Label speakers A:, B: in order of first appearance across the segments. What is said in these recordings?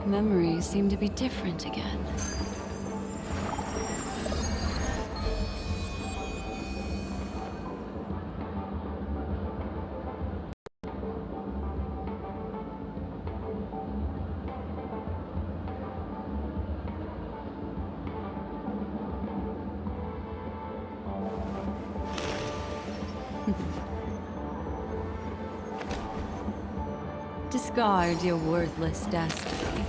A: Memories seem to be different again. Discard your worthless destiny.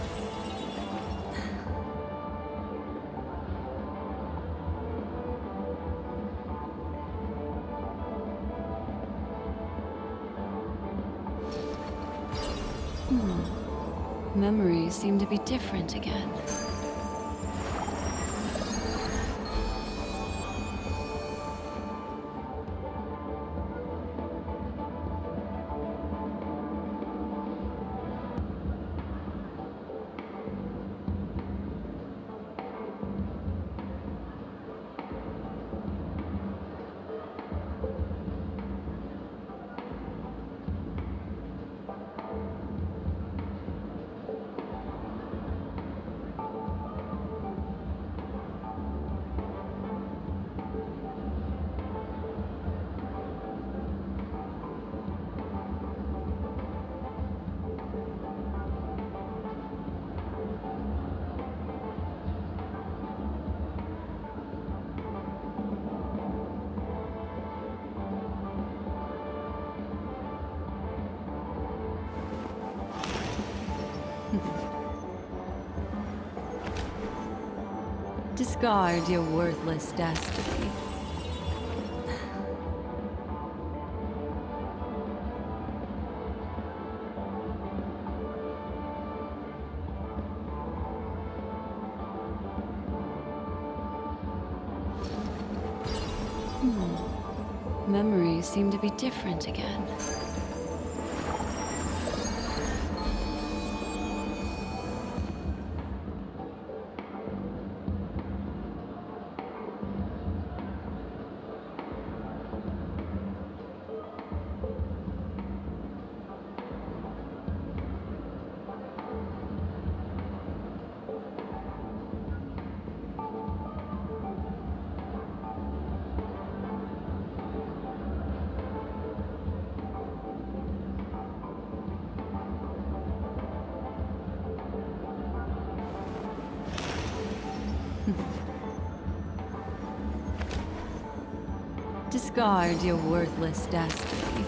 A: Memories seem to be different again. Discard your worthless destiny. Memories seem to be different again. Discard your worthless destiny.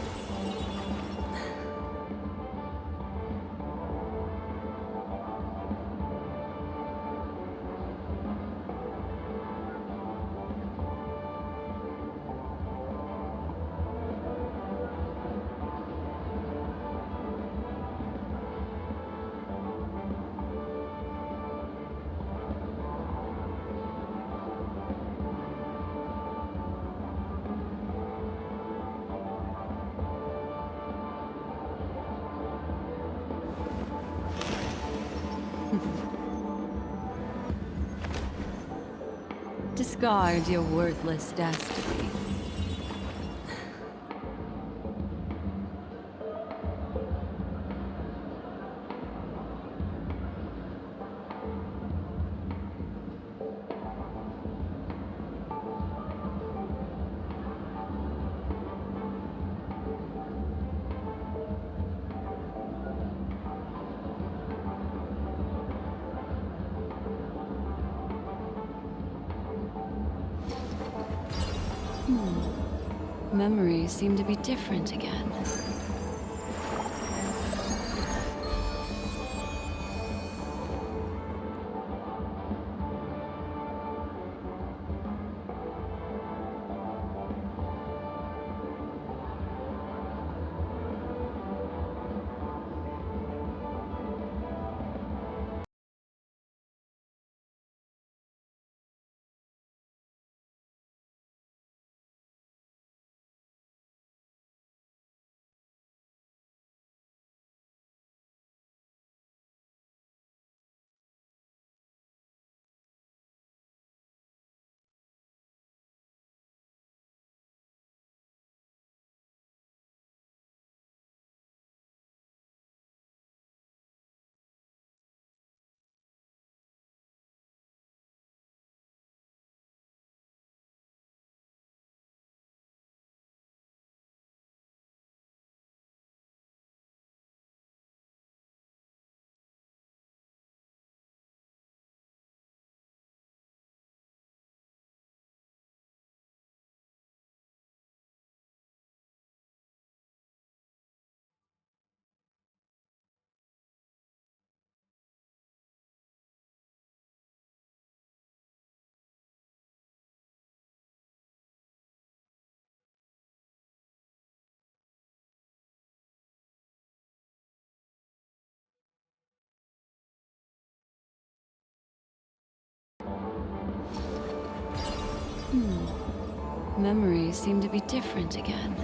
A: Discard your worthless destiny. Memories seem to be different again. Memories seem to be different again.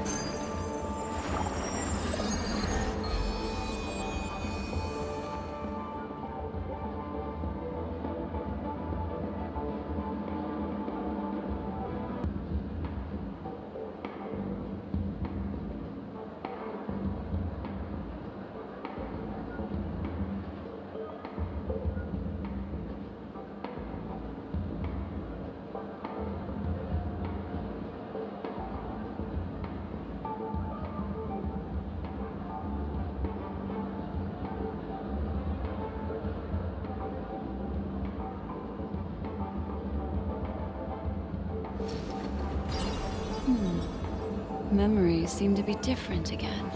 A: Memories seem to be different again.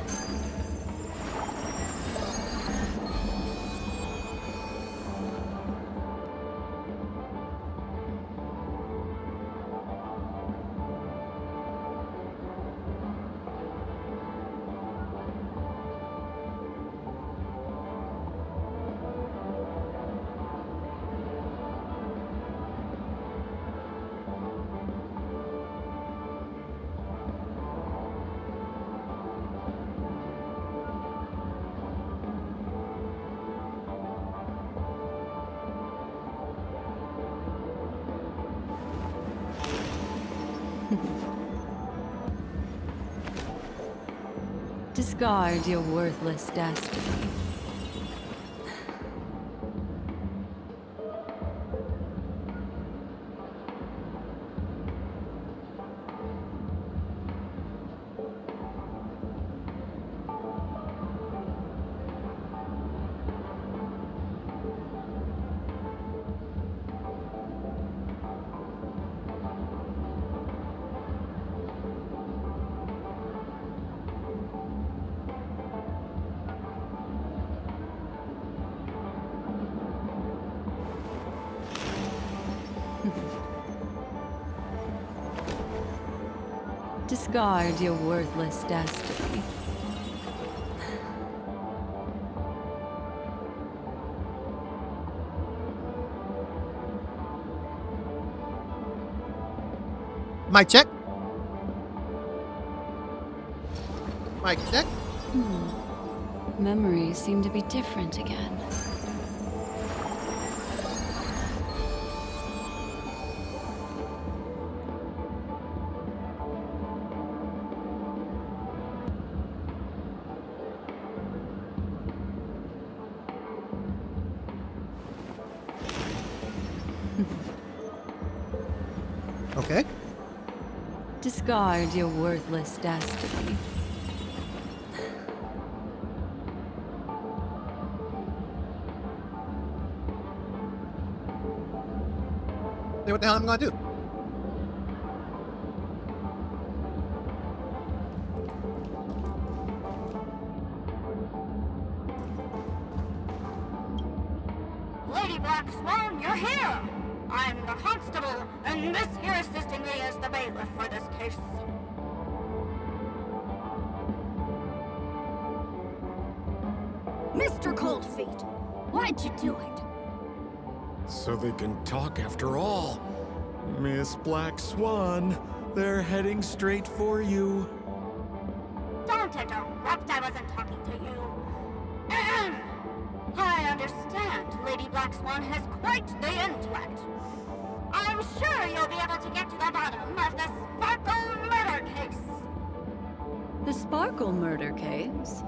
A: Discard your worthless destiny. Discard your worthless destiny.
B: Mic check. Mic check.
A: Memories seem to be different again.
B: Okay.
A: Discard your worthless destiny.
B: See what the hell I'm gonna do.
C: Lady Black Swan, you're here! I'm the constable, and this here assisting me is the bailiff for this case.
D: Mr. Coldfeet, why'd you do it?
E: So they can talk after all. Miss Black Swan, they're heading straight for you.
C: Don't interrupt, I wasn't talking to you. Ahem. I understand Lady Black Swan has quite the intellect. I'm sure you'll be able to get to the bottom of the Sparkle murder case.
A: The Sparkle murder case?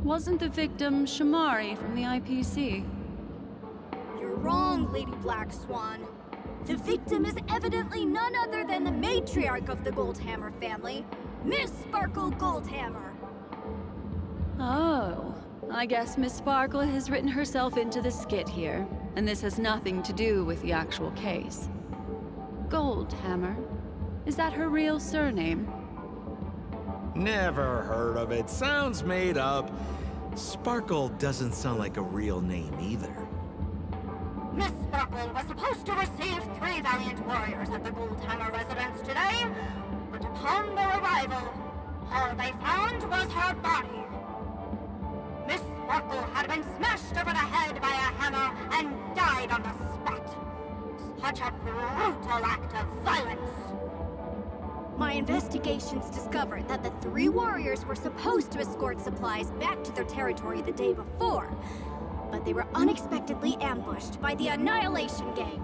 A: Wasn't the victim Shamari from the IPC?
D: You're wrong, Lady Black Swan. The victim is evidently none other than the matriarch of the Goldhammer family, Miss Sparkle Goldhammer.
A: Oh, I guess Miss Sparkle has written herself into the skit here, and this has nothing to do with the actual case. Goldhammer? Is that her real surname?
E: Never heard of it. Sounds made up. Sparkle doesn't sound like a real name either.
C: Miss Sparkle was supposed to receive 3 valiant warriors at the Goldhammer residence today, but upon their arrival, all they found was her body. Miss Sparkle had been smashed over the head by a hammer and died on the spot. Such a brutal act of violence.
D: My investigations discovered that the 3 warriors were supposed to escort supplies back to their territory the day before, but they were unexpectedly ambushed by the Annihilation Gang.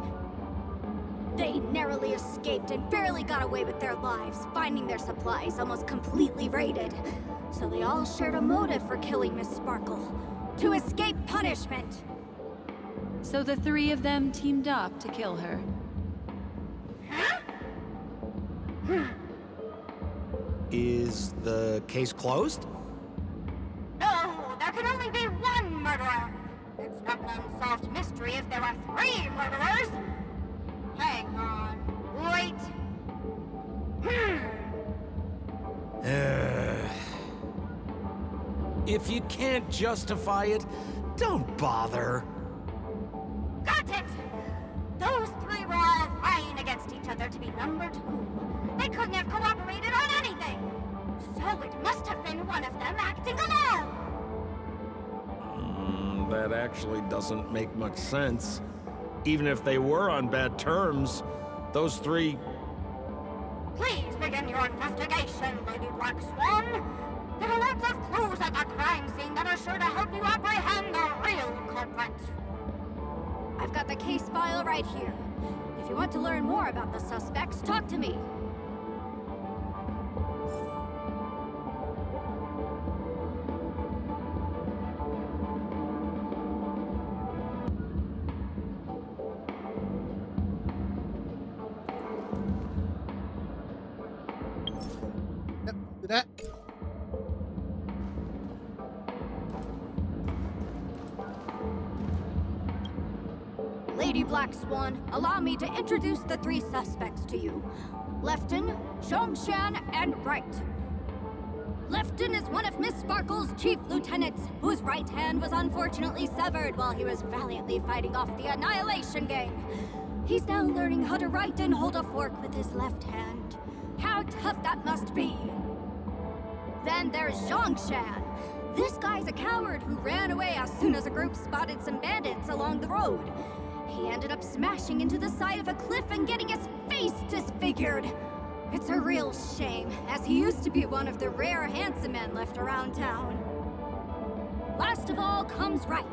D: They narrowly escaped and barely got away with their lives, finding their supplies almost completely raided. So they all shared a motive for killing Miss Sparkle, to escape punishment.
A: So the 3 of them teamed up to kill her.
E: Is the case closed?
C: No, there can only be one murderer. It's not an unsolved mystery if there are 3 murderers. Hang on. Wait.
E: If you can't justify it, don't bother.
C: Got it! Those 3 were all vying against each other to be number 2. They couldn't have cooperated on anything. So it must have been one of them acting alone.
E: That actually doesn't make much sense. Even if they were on bad terms, those 3...
C: Please begin your investigation, Lady Black Swan. There are lots of clues at the crime scene that are sure to help you apprehend the real culprit.
D: I've got the case file right here. If you want to learn more about the suspects, talk to me.
B: Yep, do that.
D: Lady Black Swan, allow me to introduce the 3 suspects to you. Lefton, Zhongshan, and Wright. Lefton is one of Miss Sparkle's chief lieutenants, whose right hand was unfortunately severed while he was valiantly fighting off the Annihilation Gang. He's now learning how to write and hold a fork with his left hand. How tough that must be! Then there's Zhongshan. This guy's a coward who ran away as soon as a group spotted some bandits along the road. He ended up smashing into the side of a cliff and getting his face disfigured. It's a real shame, as he used to be one of the rare handsome men left around town. Last of all comes Wright.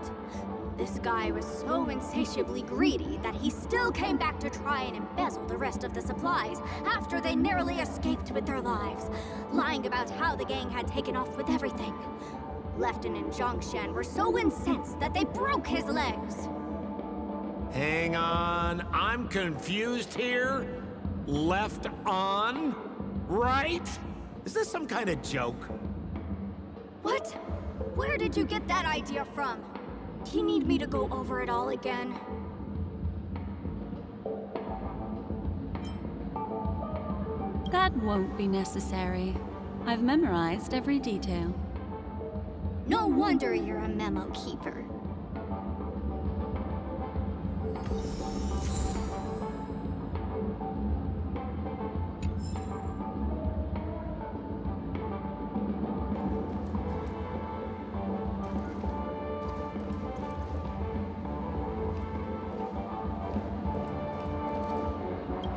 D: This guy was so insatiably greedy that he still came back to try and embezzle the rest of the supplies after they narrowly escaped with their lives, lying about how the gang had taken off with everything. Lefton and Zhongshan were so incensed that they broke his legs.
E: Hang on, I'm confused here. Left on? Right? Is this some kind of joke?
D: What? Where did you get that idea from? Do you need me to go over it all again?
A: That won't be necessary. I've memorized every detail.
D: No wonder you're a memo keeper.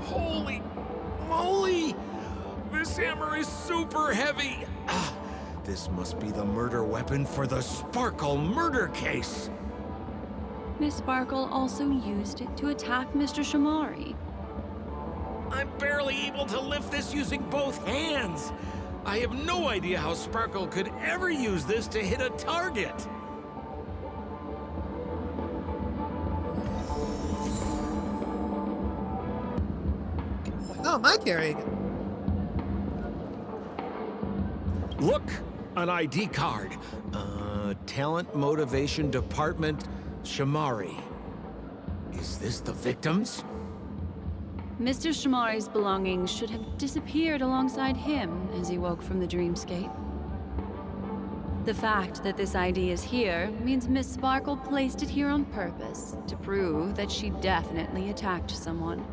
E: Holy moly! This hammer is super heavy! This must be the murder weapon for the Sparkle murder case!
A: Miss Sparkle also used it to attack Mr. Shamari.
E: I'm barely able to lift this using both hands! I have no idea how Sparkle could ever use this to hit a target!
B: Oh, am I carrying it?
E: Look! An ID card. Talent Motivation Department, Shamari. Is this the victims?
A: Mr. Shamari's belongings should have disappeared alongside him as he woke from the dreamscape. The fact that this ID is here means Miss Sparkle placed it here on purpose to prove that she definitely attacked someone.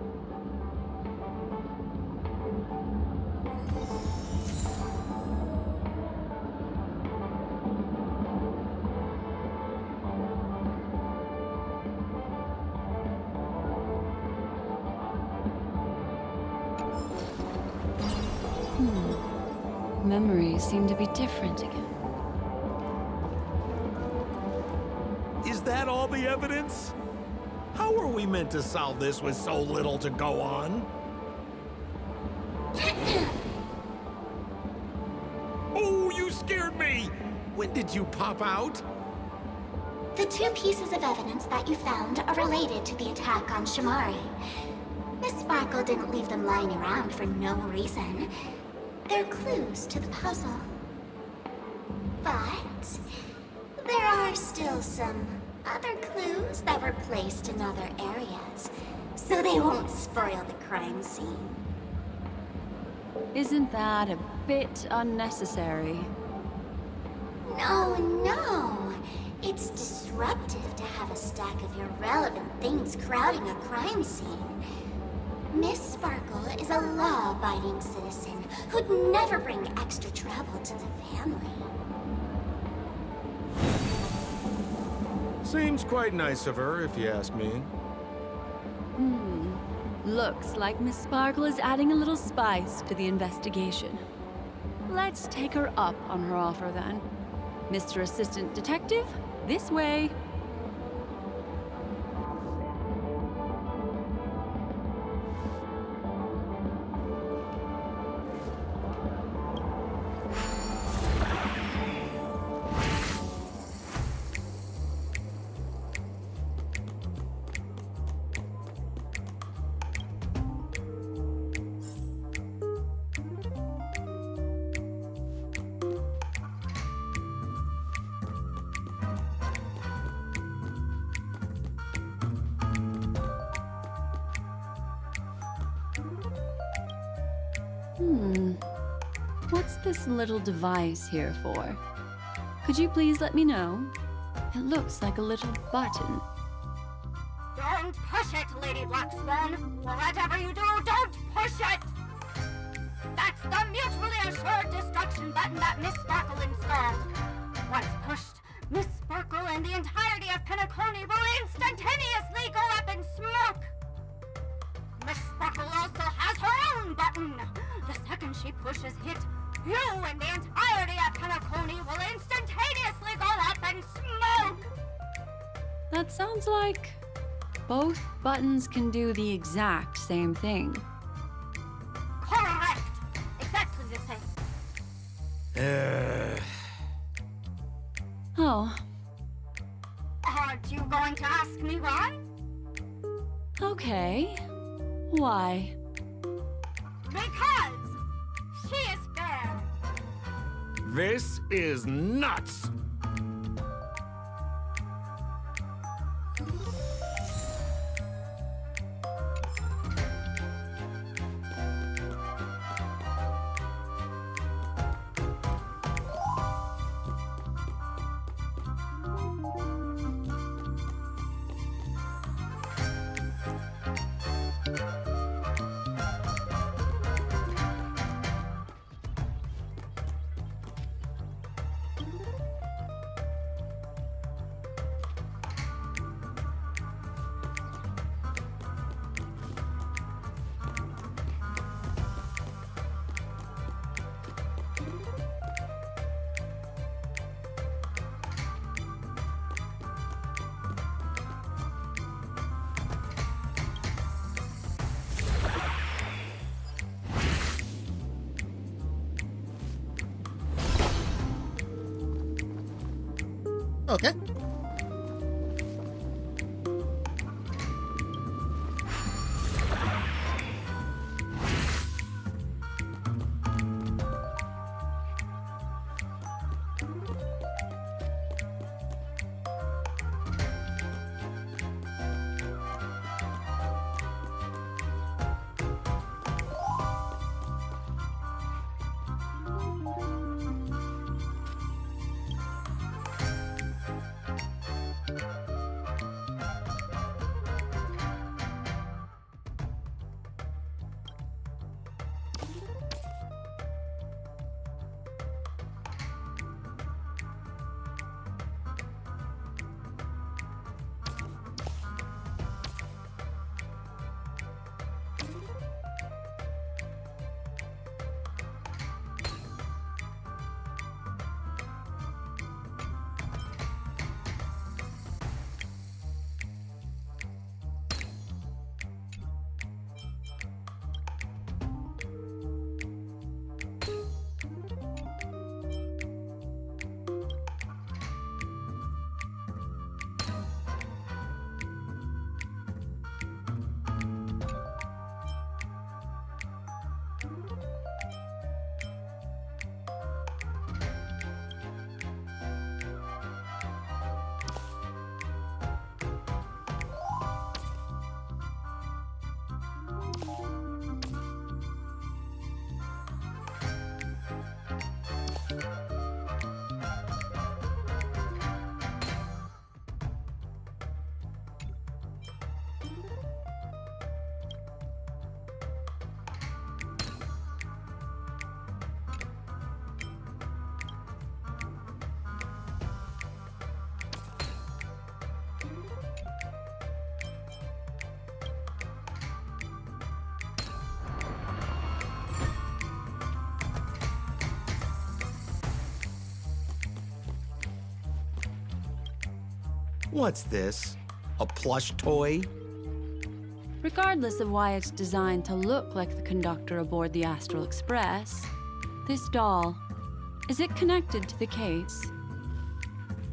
A: memories seem to be different again.
E: Is that all the evidence? How are we meant to solve this with so little to go on? Oh, you scared me! When did you pop out?
C: The two pieces of evidence that you found are related to the attack on Shamari. Miss Sparkle didn't leave them lying around for no reason. They're clues to the puzzle. But there are still some other clues that were placed in other areas, so they won't spoil the crime scene.
A: Isn't that a bit unnecessary?
C: No. It's disruptive to have a stack of irrelevant things crowding a crime scene. Miss Sparkle is a law-abiding citizen who'd never bring extra trouble to the family.
E: Seems quite nice of her, if you ask me.
A: Looks like Miss Sparkle is adding a little spice to the investigation. Let's take her up on her offer then. Mr. Assistant Detective, this way. What's this little device here for? Could you please let me know? It looks like a little button.
C: Don't push it, Lady Black Swan. Whatever you do, don't push it! That's the mutually assured destruction button that Miss Sparkle installed. Once pushed, Miss Sparkle and the entirety of Penacony will instantaneously go up in smoke! Miss Sparkle also has her own button. The second she pushes hit, you and the entirety of Penacony will instantaneously go up in smoke!
A: That sounds like both buttons can do the exact same thing.
C: Correct! Exactly the same.
A: Oh,
C: Aren't you going to ask me why?
A: okay. Why?
C: Because she is fair.
E: This is nuts!
B: Okay.
E: What's this? A plush toy?
A: Regardless of why it's designed to look like the conductor aboard the Astral Express, this doll, is it connected to the case?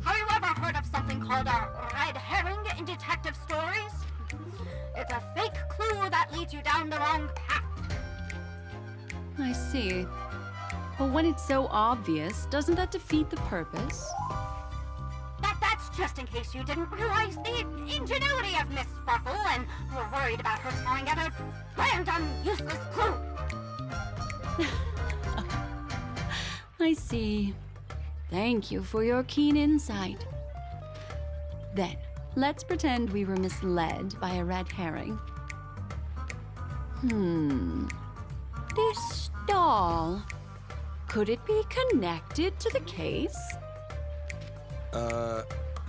C: Have you ever heard of something called a red herring in detective stories? It's a fake clue that leads you down the wrong path.
A: I see. But when it's so obvious, doesn't that defeat the purpose?
C: That's just in case you didn't realize the ingenuity of Miss Sparkle and were worried about her throwing out a random, useless clue.
A: I see. Thank you for your keen insight. Then, let's pretend we were misled by a red herring. This doll, could it be connected to the case?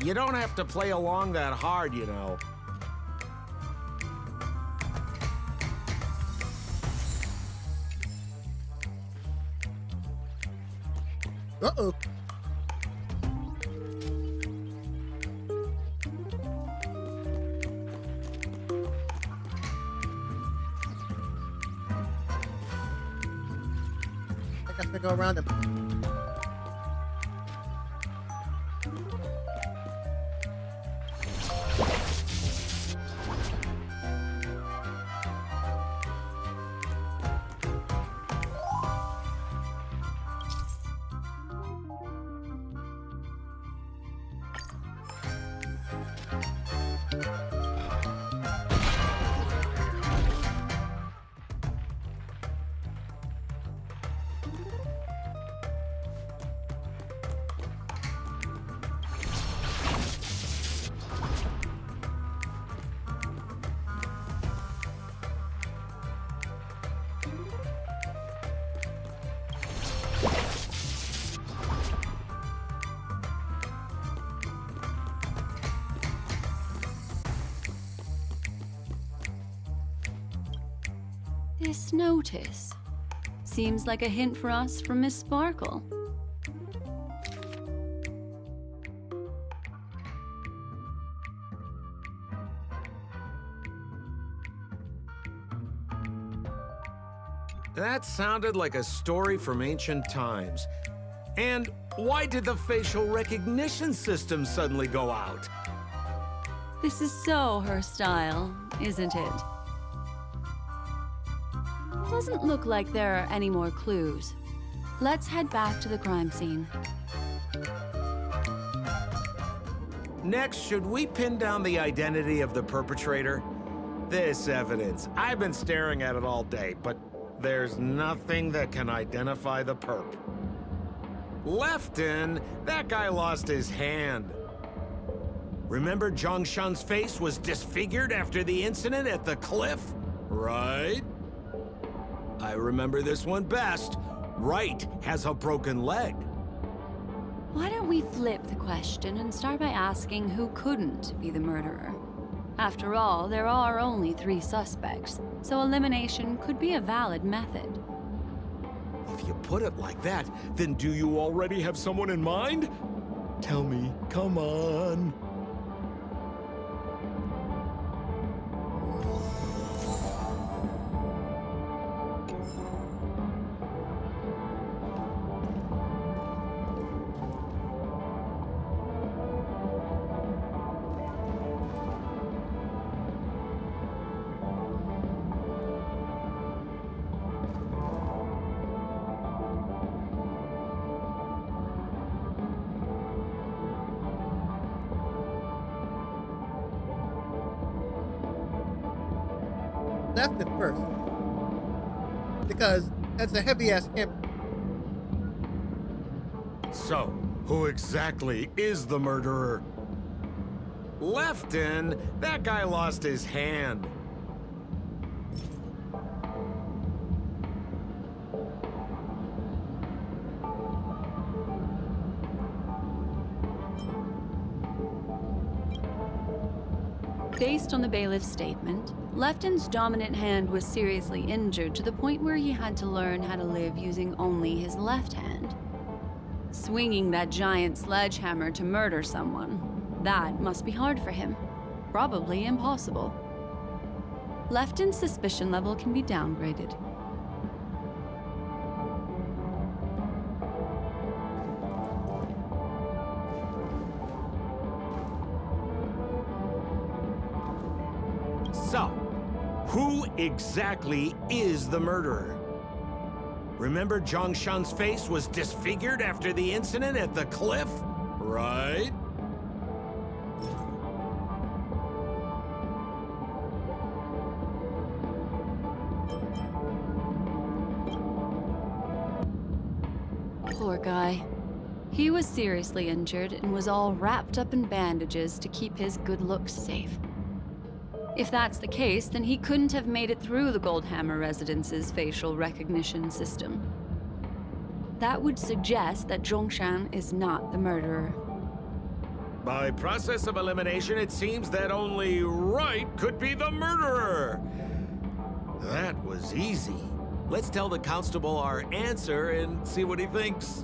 E: You don't have to play along that hard, you know.
B: Uh-oh. I guess we go around him.
A: This notice seems like a hint for us from Miss Sparkle.
E: That sounded like a story from ancient times. And why did the facial recognition system suddenly go out?
A: This is so her style, isn't it? Doesn't look like there are any more clues. Let's head back to the crime scene.
E: Next, should we pin down the identity of the perpetrator? This evidence, I've been staring at it all day, but there's nothing that can identify the perp. Lefton, that guy lost his hand. Remember Zhongshan's face was disfigured after the incident at the cliff? Right? I remember this one best. Wright has a broken leg.
A: Why don't we flip the question and start by asking who couldn't be the murderer? After all, there are only 3 suspects, so elimination could be a valid method.
E: If you put it like that, then do you already have someone in mind? Tell me, come on.
B: Left it first. Because that's a heavy-ass hammer.
E: So, who exactly is the murderer? Lefton, that guy lost his hand.
A: Based on the bailiff's statement, Lefton's dominant hand was seriously injured to the point where he had to learn how to live using only his left hand. Swinging that giant sledgehammer to murder someone, That must be hard for him. Probably impossible. Lefton's suspicion level can be downgraded.
E: So, who exactly is the murderer? Remember Zhongshan's face was disfigured after the incident at the cliff, right?
A: Poor guy. He was seriously injured and was all wrapped up in bandages to keep his good looks safe. If that's the case, then he couldn't have made it through the Goldhammer residence's facial recognition system. That would suggest that Zhongshan is not the murderer.
E: By process of elimination, it seems that only Wright could be the murderer. That was easy. Let's tell the constable our answer and see what he thinks.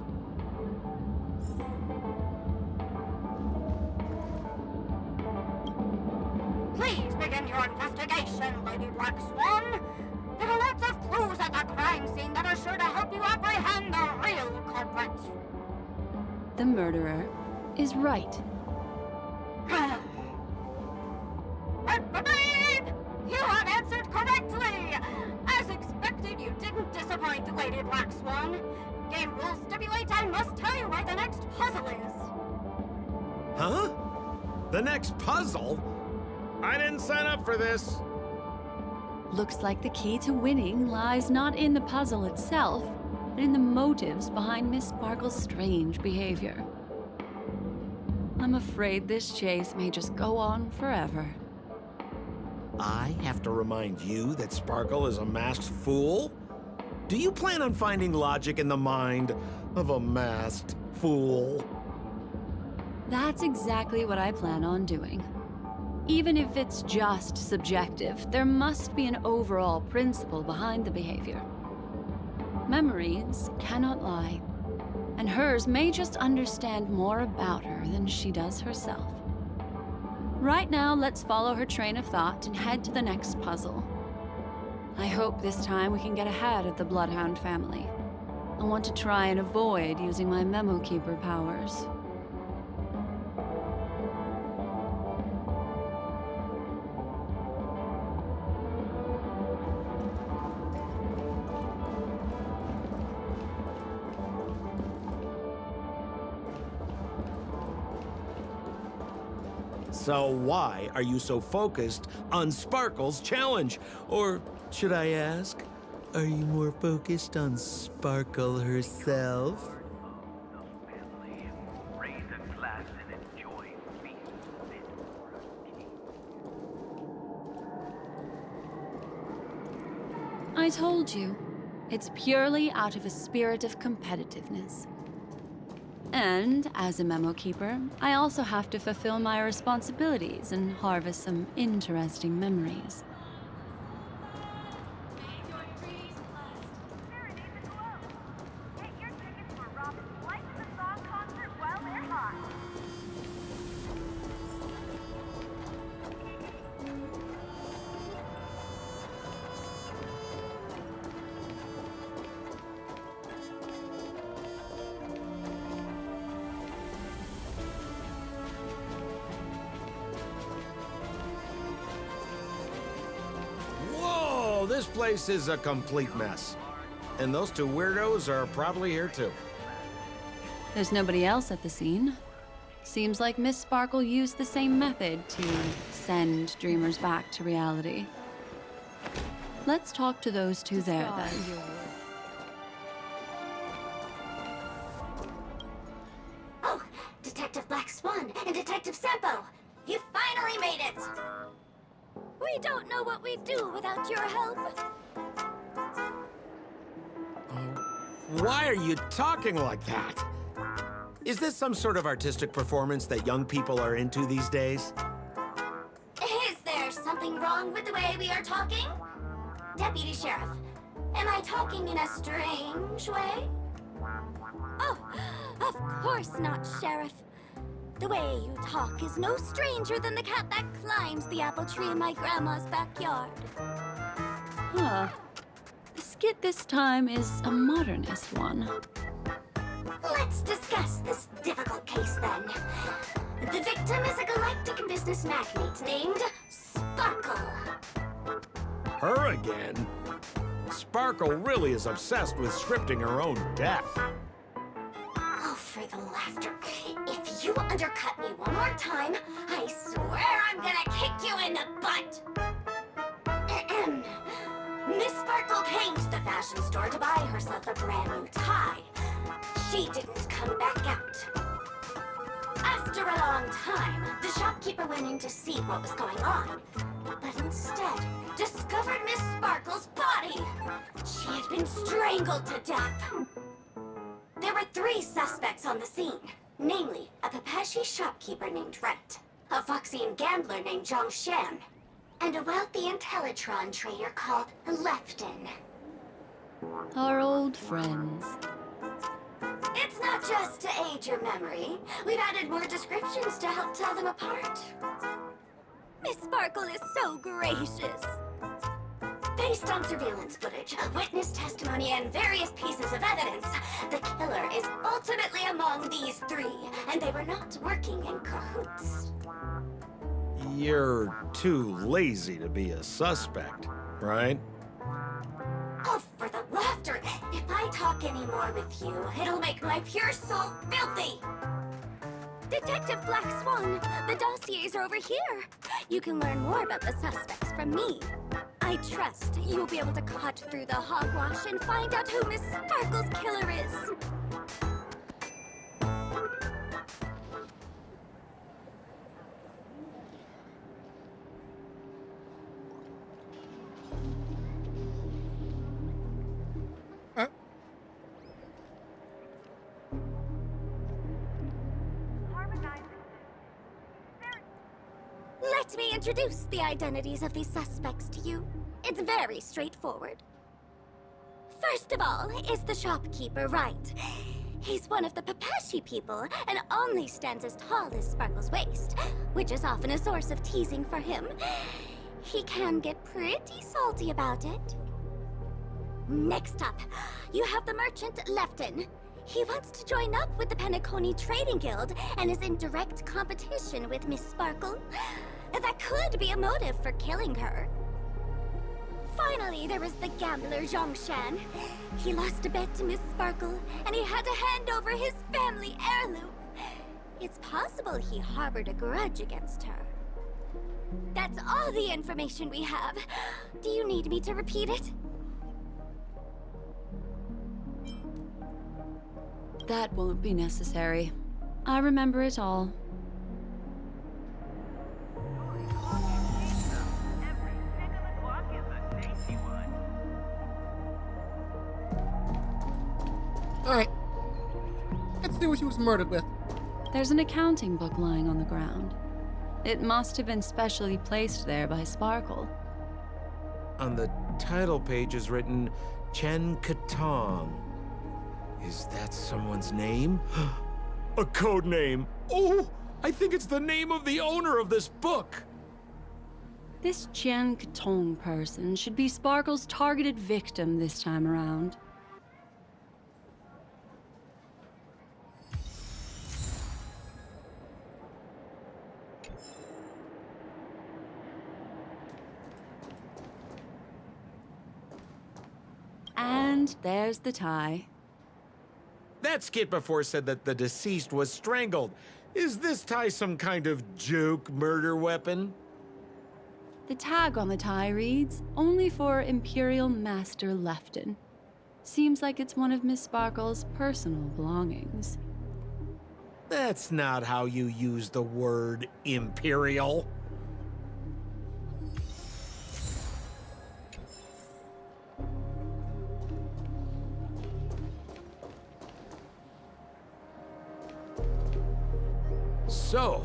C: Please begin your investigation, Lady Black Swan. There are lots of clues at the crime scene that are sure to help you apprehend the real culprit.
A: The murderer is Wright.
C: Babe! You have answered correctly! As expected, you didn't disappoint, Lady Black Swan. Game rules stipulate I must tell you where the next puzzle is.
E: Huh? The next puzzle? I didn't sign up for this.
A: Looks like the key to winning lies not in the puzzle itself, but in the motives behind Miss Sparkle's strange behavior. I'm afraid this chase may just go on forever.
E: I have to remind you that Sparkle is a masked fool? Do you plan on finding logic in the mind of a masked fool?
A: That's exactly what I plan on doing. Even if it's just subjective, there must be an overall principle behind the behavior. Memories cannot lie, and hers may just understand more about her than she does herself. Right now, let's follow her train of thought and head to the next puzzle. I hope this time we can get ahead of the Bloodhound family. I want to try and avoid using my Memo Keeper powers.
E: So why are you so focused on Sparkle's challenge? Or should I ask, are you more focused on Sparkle herself?
A: I told you, it's purely out of a spirit of competitiveness. And as a Memo Keeper, I also have to fulfill my responsibilities and harvest some interesting memories.
E: This place is a complete mess. And those two weirdos are probably here too.
A: There's nobody else at the scene. Seems like Miss Sparkle used the same method to send dreamers back to reality. Let's talk to those two there, then.
C: Oh, Detective Black Swan and Detective Sampo! You finally made it!
D: We don't know what we'd do without your help.
E: Why are you talking like that? Is this some sort of artistic performance that young people are into these days?
C: Is there something wrong with the way we are talking? Deputy Sheriff, am I talking in a strange way?
D: Oh, of course not, Sheriff. The way you talk is no stranger than the cat that climbs the apple tree in my grandma's backyard.
A: Huh. The skit this time is a modernist one.
C: Let's discuss this difficult case then. The victim is a galactic business magnate named Sparkle.
E: Her again? Sparkle really is obsessed with scripting her own death.
C: Oh, for the laughter. If you undercut me one more time, I swear I'm gonna kick you in the butt. Ahem. Miss Sparkle came to the fashion store to buy herself a brand new tie. She didn't come back out. After a long time, the shopkeeper went in to see what was going on, but instead discovered Miss Sparkle's body. She had been strangled to death. There were 3 suspects on the scene, namely a Papashi shopkeeper named Wright, a Foxian gambler named Zhongshan, and a wealthy Intellitron trader called Lefton.
A: Our old friends.
C: It's not just to aid your memory. We've added more descriptions to help tell them apart.
D: Miss Sparkle is so gracious.
C: Based on surveillance footage, witness testimony, and various pieces of evidence, the killer is ultimately among these 3, and they were not working in cahoots.
E: You're too lazy to be a suspect, right?
C: Oh, for the laughter! If I talk any more with you, it'll make my pure soul filthy!
D: Detective Black Swan, the dossiers are over here. You can learn more about the suspects from me. I trust you'll be able to cut through the hogwash and find out who Miss Sparkle's killer is.
B: Huh?
D: Let me introduce the identities of these suspects to you. It's very straightforward. First of all is the shopkeeper, Wright. He's one of the Papashi people and only stands as tall as Sparkle's waist, which is often a source of teasing for him. He can get pretty salty about it. Next up, you have the merchant Lefton. He wants to join up with the Penacony Trading Guild and is in direct competition with Miss Sparkle. That could be a motive for killing her. Finally, there was the gambler Zhongshan. He lost a bet to Miss Sparkle, and he had to hand over his family heirloom. It's possible he harbored a grudge against her. That's all the information we have. Do you need me to repeat it?
A: That won't be necessary. I remember it all.
B: Alright. Let's see what she was murdered with.
A: There's an accounting book lying on the ground. It must have been specially placed there by Sparkle.
E: On the title page is written Chen Katong. Is that someone's name? A code name. Oh, I think it's the name of the owner of this book.
A: This Jian Katong person should be Sparkle's targeted victim this time around. And there's the tie.
E: That skit before said that the deceased was strangled. Is this tie some kind of joke murder weapon?
A: The tag on the tie reads, "Only for Imperial Master Lefton." Seems like it's one of Miss Sparkle's personal belongings.
E: That's not how you use the word imperial. So,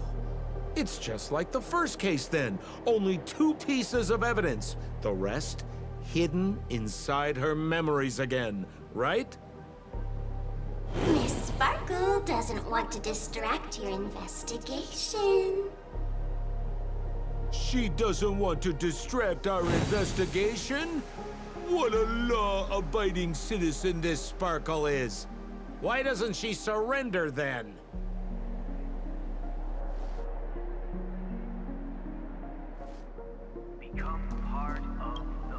E: it's just like the first case then. Only 2 pieces of evidence. The rest hidden inside her memories again, right?
C: Miss
F: Sparkle doesn't want to distract your investigation.
E: She doesn't want to distract our investigation? What a law-abiding citizen this Sparkle is. Why doesn't she surrender then?
G: Become part of the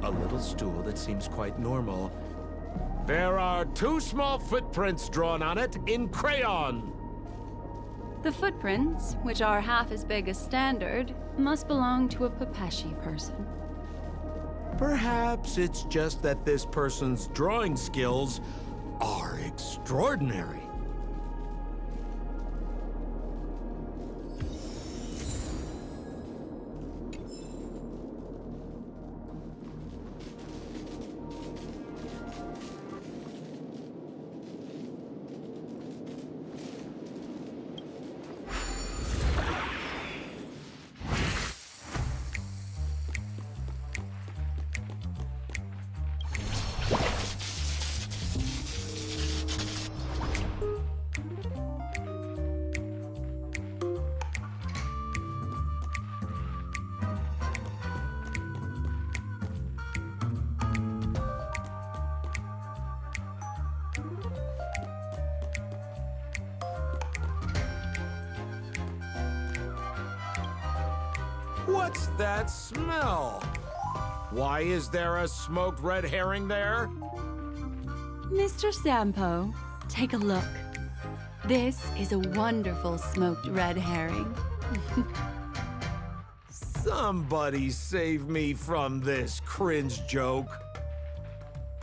E: A little stool that seems quite normal. There are 2 small footprints drawn on it in crayon.
A: The footprints, which are half as big as standard, must belong to a Pepeshi person.
E: Perhaps it's just that this person's drawing skills are extraordinary. What's that smell? Why is there a smoked red herring there?
A: Mr. Sampo, take a look. This is a wonderful smoked red herring.
E: Somebody save me from this cringe joke.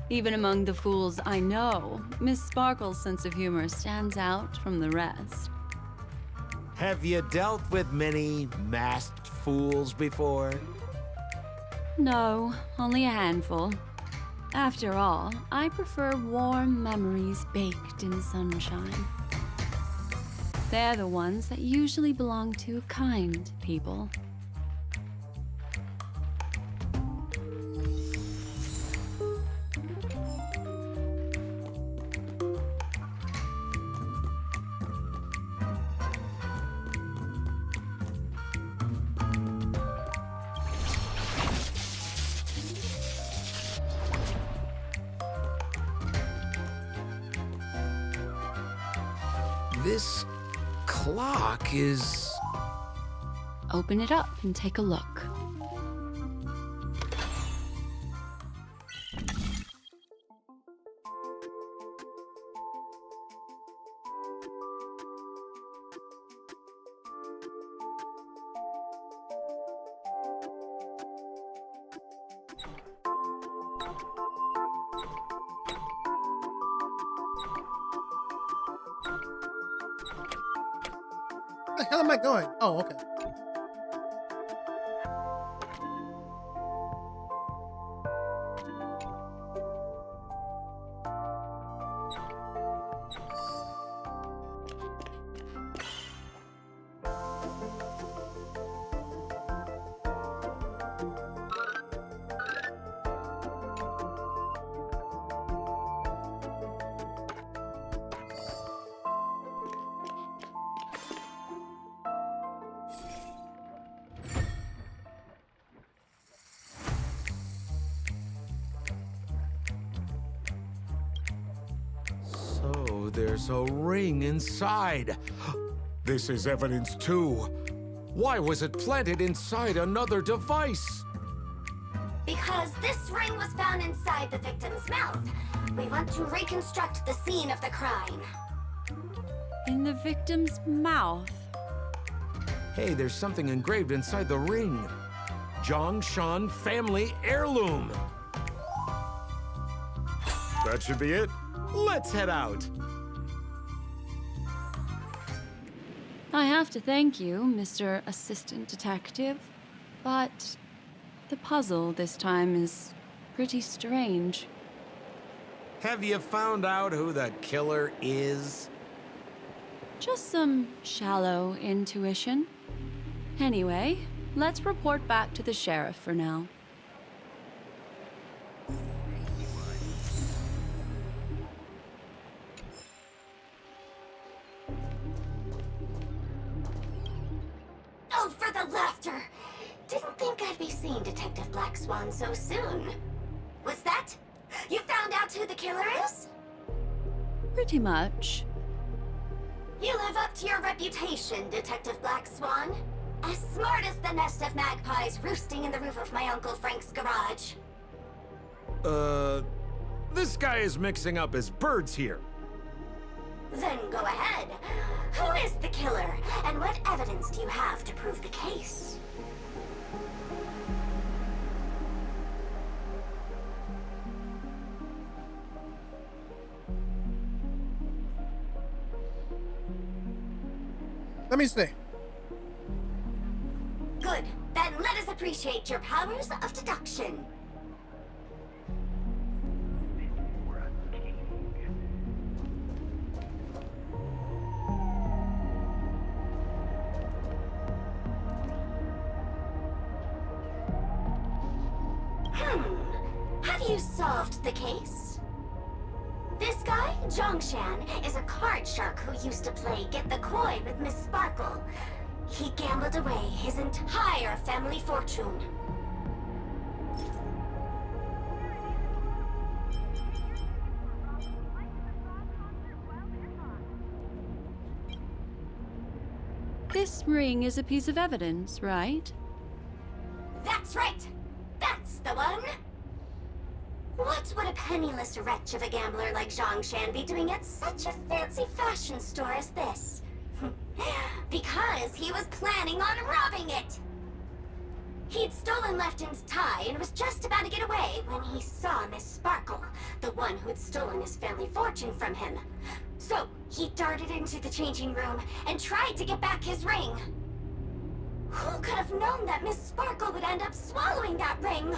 A: Even among the fools I know, Miss Sparkle's sense of humor stands out from the rest.
E: Have you dealt with many masked fools before?
A: No, only a handful. After all, I prefer warm memories baked in sunshine. They're the ones that usually belong to kind people.
E: This clock is...
A: Open it up and take a look.
B: Where the hell am I going? Oh, okay.
E: There's a ring inside. This is evidence too. Why was it planted inside another device?
F: Because this ring was found inside the victim's mouth. We want to reconstruct the scene of the crime.
A: In the victim's mouth.
E: Hey, there's something engraved inside the ring. Zhongshan family heirloom. That should be it. Let's head out.
A: I have to thank you, Mr. Assistant Detective, but the puzzle this time is pretty strange.
E: Have you found out who the killer is?
A: Just some shallow intuition. Anyway, let's report back to the sheriff for now.
F: Oh, for the laughter! Didn't think I'd be seeing Detective Black Swan so soon. Was that? You found out who the killer is?
A: Pretty much.
F: You live up to your reputation, Detective Black Swan. As smart as the nest of magpies roosting in the roof of my Uncle Frank's garage.
E: This guy is mixing up his birds here.
F: Then go ahead. Who is the killer, and what evidence do you have to prove the case?
B: Let me see.
F: Good. Then let us appreciate your powers of deduction.
G: For a king.
F: Have you solved the case? This guy, Zhongshan, is a card shark who used to play Get the Koi with Miss Sparkle. He gambled away his entire family fortune.
A: This ring is a piece of evidence, right?
F: That's right! That's the one! What would a penniless wretch of a gambler like Zhongshan be doing at such a fancy fashion store as this? Because he was planning on robbing it! He'd stolen Lefton's tie and was just about to get away when he saw Miss Sparkle, the one who'd stolen his family fortune from him. So, he darted into the changing room and tried to get back his ring. Who could have known that Miss Sparkle would end up swallowing that ring?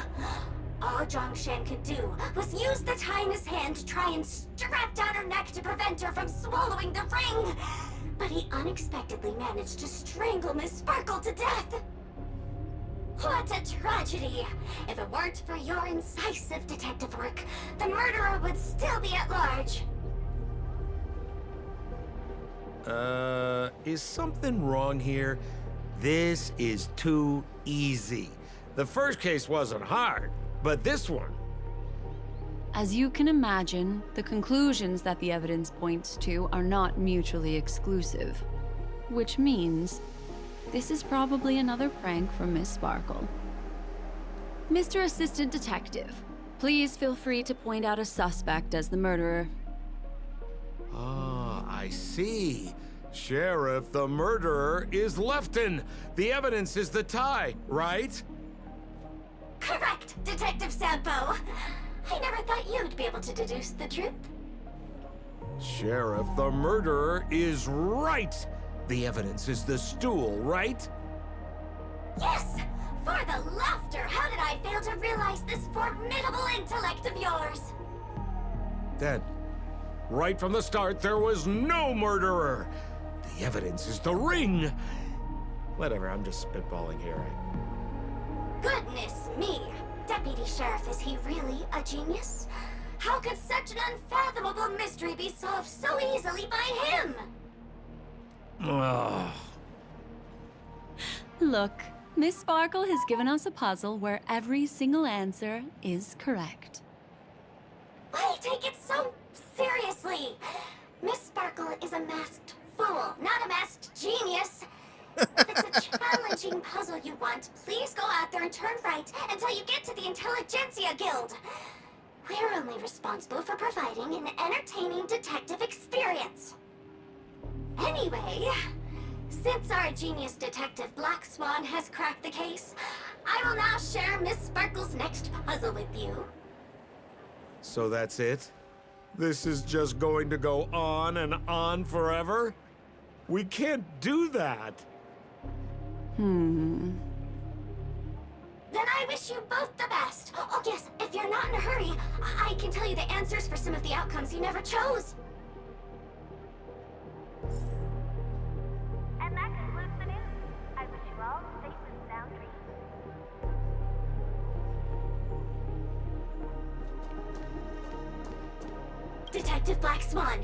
F: All Zhongshan could do was use the tie in his hand to try and strap down her neck to prevent her from swallowing the ring. But he unexpectedly managed to strangle Miss Sparkle to death. What a tragedy! If it weren't for your incisive detective work, the murderer would still be at large.
E: Is something wrong here? This is too easy. The first case wasn't hard, but this one...
A: As you can imagine, the conclusions that the evidence points to are not mutually exclusive. Which means, this is probably another prank from Miss Sparkle. Mr. Assistant Detective, please feel free to point out a suspect as the murderer.
E: Ah, I see. Sheriff, the murderer is Lefton. The evidence is the tie, right?
F: Correct, Detective Sampo. I never thought you'd be able to deduce the truth.
E: Sheriff, the murderer is right. The evidence is the stool, right?
F: Yes! For the laughter, how did I fail to realize this formidable intellect of yours?
E: Then, right from the start, there was no murderer. The evidence is the ring. Whatever, I'm just spitballing here.
F: Goodness me! Deputy Sheriff, is he really a genius? How could such an unfathomable mystery be solved so easily by him?
E: Ugh.
A: Look, Miss Sparkle has given us a puzzle where every single answer is correct.
F: Why take it so seriously? Miss Sparkle is a masked fool, not a masked genius. If it's a challenging puzzle you want, please go out there and turn right until you get to the Intelligentsia Guild. We're only responsible for providing an entertaining detective experience. Anyway, since our genius detective Black Swan has cracked the case, I will now share Miss Sparkle's next puzzle with you.
E: So that's it? This is just going to go on and on forever? We can't do that.
A: Hmm.
F: Then I wish you both the best. Oh yes, if you're not in a hurry, I can tell you the answers for some of the outcomes you never chose.
G: And that concludes the news. I wish you all safe and sound dreams.
F: Detective Black Swan,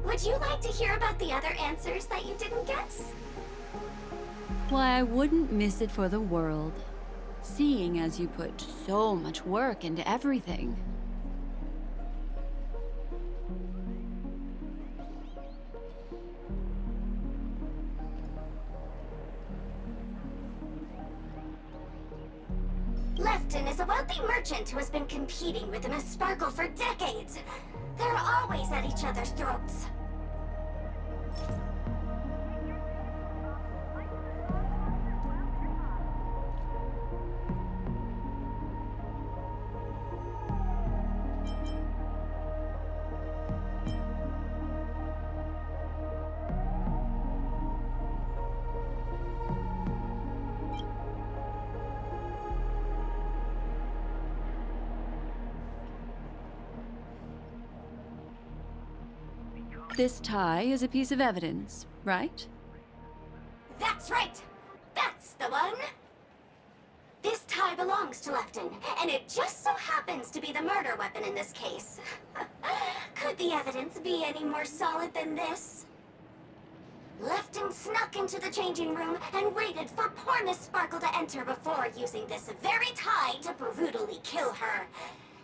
F: would you like to hear about the other answers that you didn't guess?
A: Why, I wouldn't miss it for the world. Seeing as you put so much work into everything.
F: Lefton is a wealthy merchant who has been competing with Miss Sparkle for decades. They're always at each other's throats.
A: This tie is a piece of evidence, right?
F: That's right! That's the one! This tie belongs to Lefton, and it just so happens to be the murder weapon in this case. Could the evidence be any more solid than this? Lefton snuck into the changing room and waited for poor Miss Sparkle to enter before using this very tie to brutally kill her.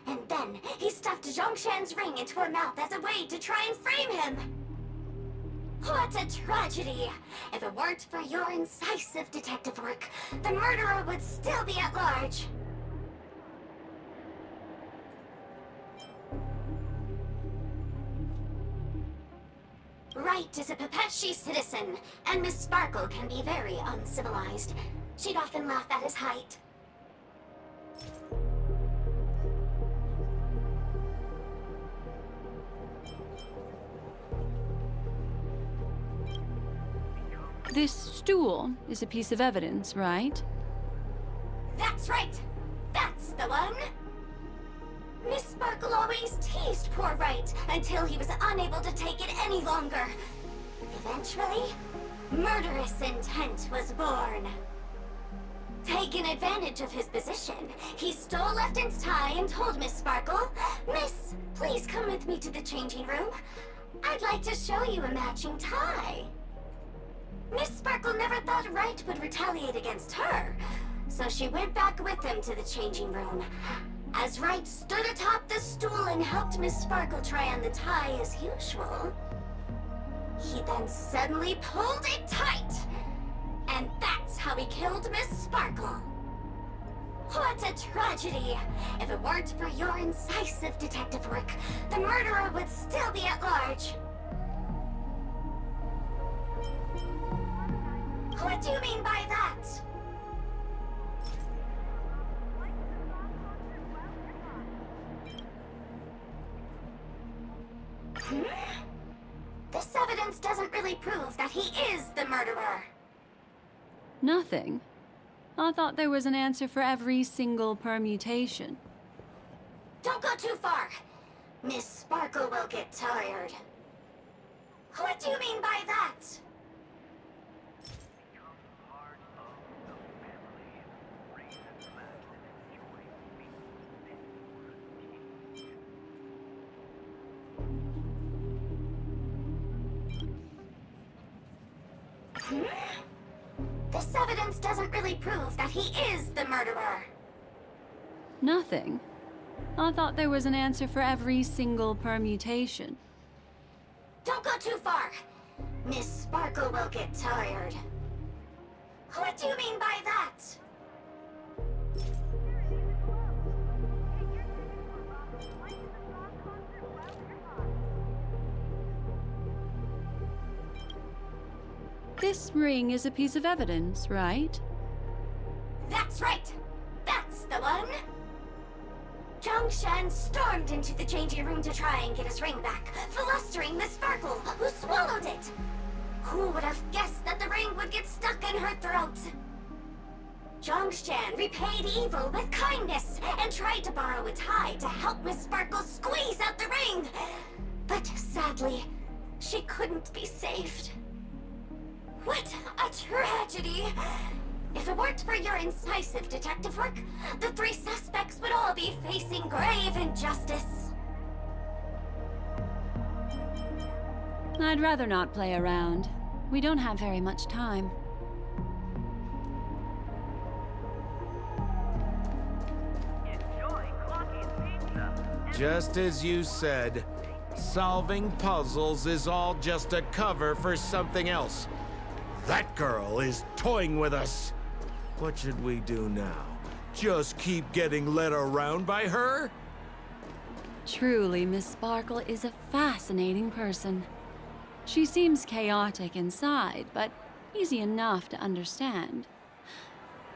F: And then he stuffed Zhongshan's ring into her mouth as a way to try and frame him. What a tragedy! If it weren't for your incisive detective work, the murderer would still be at large. Wright is a Pepeshi citizen, and Miss Sparkle can be very uncivilized. She'd often laugh at his height.
A: This stool is a piece of evidence, right?
F: That's right! That's the one! Miss Sparkle always teased poor Wright until he was unable to take it any longer. Eventually, murderous intent was born. Taking advantage of his position, he stole Lefton's tie and told Miss Sparkle, "Miss, please come with me to the changing room. I'd like to show you a matching tie." Miss Sparkle never thought Wright would retaliate against her, so she went back with him to the changing room. As Wright stood atop the stool and helped Miss Sparkle try on the tie as usual, he then suddenly pulled it tight, and that's how he killed Miss Sparkle. What a tragedy! If it weren't for your incisive detective work, the murderer would still be at large. What do you mean by that? This evidence doesn't really prove that he is the murderer.
A: Nothing. I thought there was an answer for every single permutation.
F: Don't go too far. Miss Sparkle will get tired. What do you mean by that?
G: Part of the family. Raise and laugh and enjoy
F: This evidence doesn't really prove that he is the murderer.
A: Nothing. I thought there was an answer for every single permutation.
F: Don't go too far. Miss Sparkle will get tired. What do you mean by that?
A: This ring is a piece of evidence, right?
F: That's right! That's the one! Zhongshan stormed into the changing room to try and get his ring back, flustering Miss Sparkle, who swallowed it! Who would have guessed that the ring would get stuck in her throat? Zhongshan repaid evil with kindness and tried to borrow a tie to help Miss Sparkle squeeze out the ring! But sadly, she couldn't be saved. What a tragedy! If it weren't for your incisive detective work, the 3 suspects would all be facing grave injustice.
A: I'd rather not play around. We don't have very much time.
G: Enjoy Clocky's Pizza.
E: Just as you said, solving puzzles is all just a cover for something else. That girl is toying with us. What should we do now? Just keep getting led around by her?
A: Truly, Miss Sparkle is a fascinating person. She seems chaotic inside, but easy enough to understand.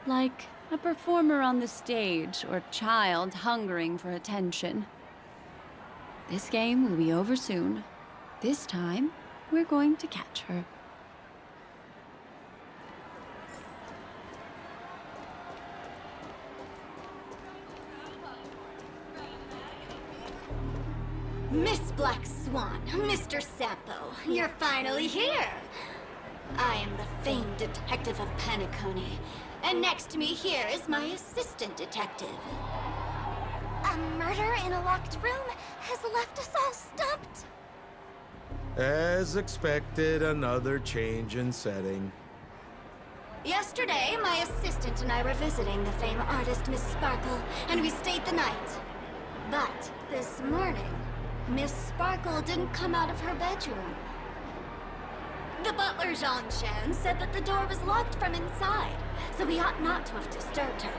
A: Like a performer on the stage or child hungering for attention. This game will be over soon. This time, we're going to catch her.
D: Miss Black Swan, Mr. Sampo, you're finally here. I am the famed detective of Penacony, and next to me here is my assistant detective.
C: A murder in a locked room has left us all stumped.
E: As expected, another change in setting.
D: Yesterday, my assistant and I were visiting the famed artist Miss Sparkle, and we stayed the night. But this morning, Miss Sparkle didn't come out of her bedroom. The butler, Zhongshan, said that the door was locked from inside, so we ought not to have disturbed her.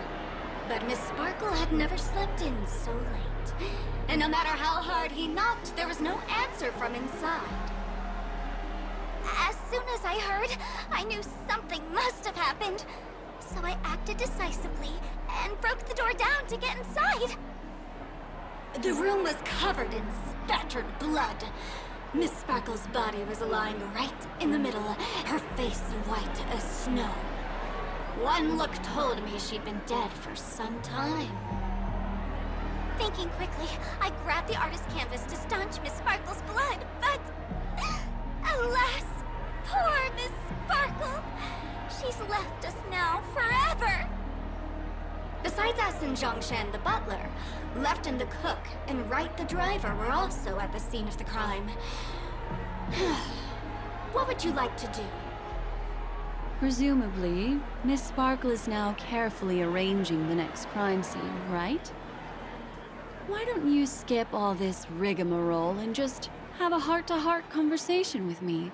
D: But Miss Sparkle had never slept in so late. And no matter how hard he knocked, there was no answer from inside.
C: As soon as I heard, I knew something must have happened. So I acted decisively and broke the door down to get inside.
D: The room was covered in spattered blood. Miss Sparkle's body was lying right in the middle, her face white as snow. One look told me she'd been dead for some time.
C: Thinking quickly, I grabbed the artist's canvas to staunch Miss Sparkle's blood, but... alas, poor Miss Sparkle! She's left us now forever!
D: Besides us and Zhongshan the butler, Lefton the cook and Wright the driver were also at the scene of the crime. What would you like to do?
A: Presumably, Miss Sparkle is now carefully arranging the next crime scene, right? Why don't you skip all this rigmarole and just have a heart-to-heart conversation with me?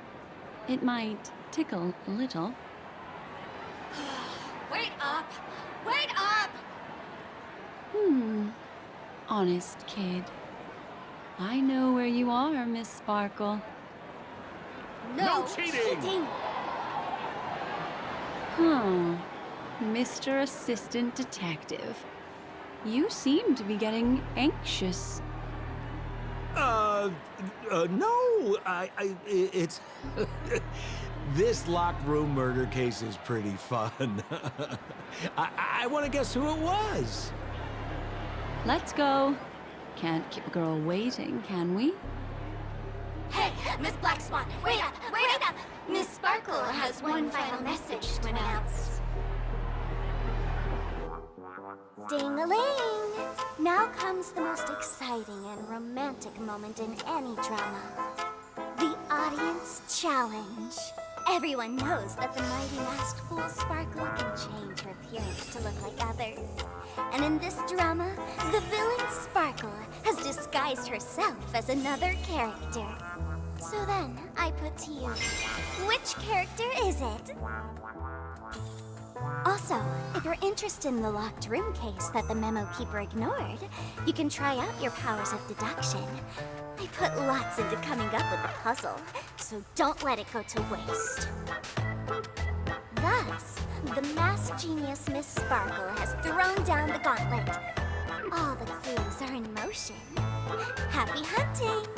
A: It might tickle a little.
D: Wait up! Wait up!
A: Honest kid. I know where you are, Miss Sparkle.
D: No
E: cheating!
A: Huh. Mr. Assistant Detective. You seem to be getting anxious.
E: No, it's... This locked room murder case is pretty fun. I want to guess who it was.
A: Let's go. Can't keep a girl waiting, can we?
D: Hey, Miss Black Swan, wait up! Wait up! Miss Sparkle has one final message to announce.
C: Ding-a-ling! Now comes the most exciting and romantic moment in any drama. The audience challenge. Everyone knows that the mighty masked fool Sparkle can change her appearance to look like others. And in this drama, the villain Sparkle has disguised herself as another character.
F: So then, I put to you, which character is it? Also, if you're interested in the locked room case that the memo keeper ignored, you can try out your powers of deduction. I put lots into coming up with the puzzle, so don't let it go to waste. Thus, the masked genius Miss Sparkle has thrown down the gauntlet. All the clues are in motion. Happy hunting!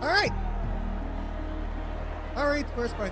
B: Alright! Alright, where's fine.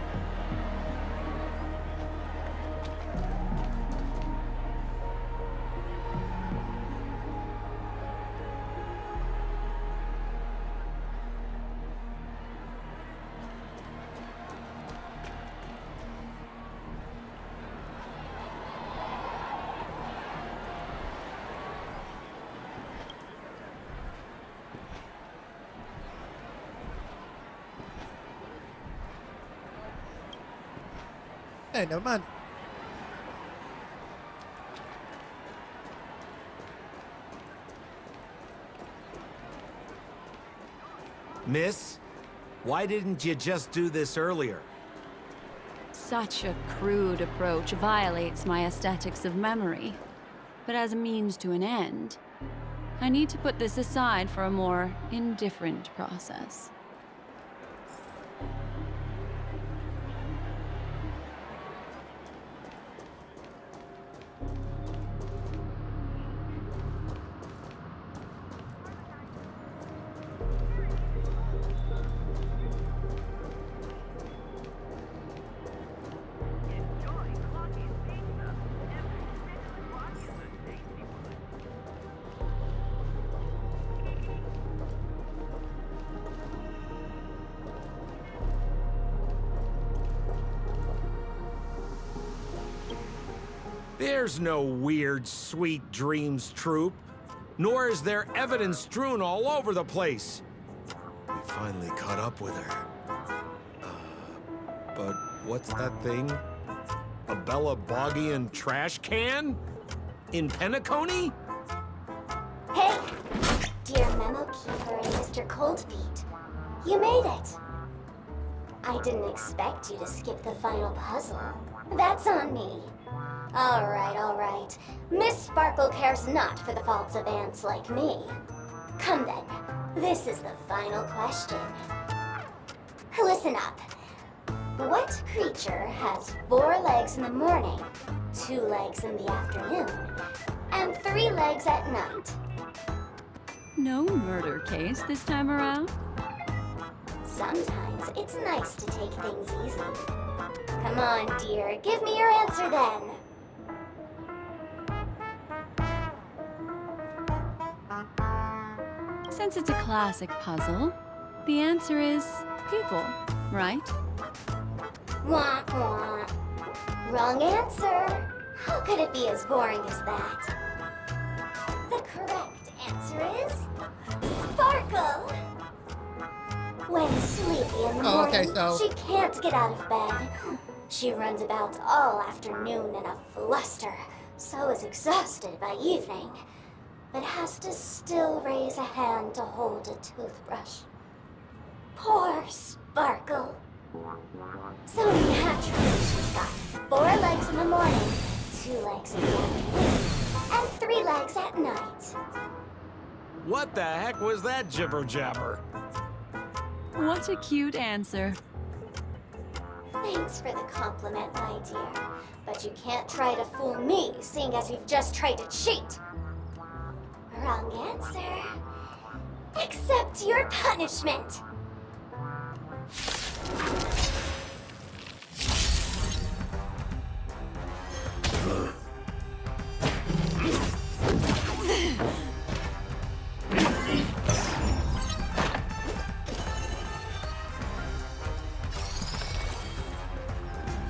B: Hey, never mind.
E: Miss, why didn't you just do this earlier?
A: Such a crude approach violates my aesthetics of memory. But as a means to an end, I need to put this aside for a more indifferent process.
G: Enjoy Clocky's pizza. Every 6 o'clock is a tasty one.
E: There's no weird, sweet dreams troupe, nor is there evidence strewn all over the place. We finally caught up with her. But what's that thing? A Bella Boggian trash can? In Penacony?
F: Hey, dear Memo Keeper and Mr. Coldfeet, you made it. I didn't expect you to skip the final puzzle. That's on me. All right. Miss Sparkle cares not for the faults of ants like me. Come then, this is the final question. Listen up. What creature has 4 legs in the morning, 2 legs in the afternoon, and 3 legs at night?
A: No murder case this time around?
F: Sometimes it's nice to take things easy. Come on, dear, give me your answer then.
A: Since it's a classic puzzle, the answer is people, right?
F: Wah, wah. Wrong answer. How could it be as boring as that? The correct answer is Sparkle. When sleepy in the morning, she can't get out of bed. She runs about all afternoon in a fluster, so is exhausted by evening, but has to still raise a hand to hold a toothbrush. Poor Sparkle. So naturally, she's got 4 legs in the morning, 2 legs in the afternoon, and 3 legs at night.
E: What the heck was that jibber-jabber?
A: What a cute answer.
F: Thanks for the compliment, my dear. But you can't try to fool me, seeing as you've just tried to cheat. Wrong answer. Accept your punishment.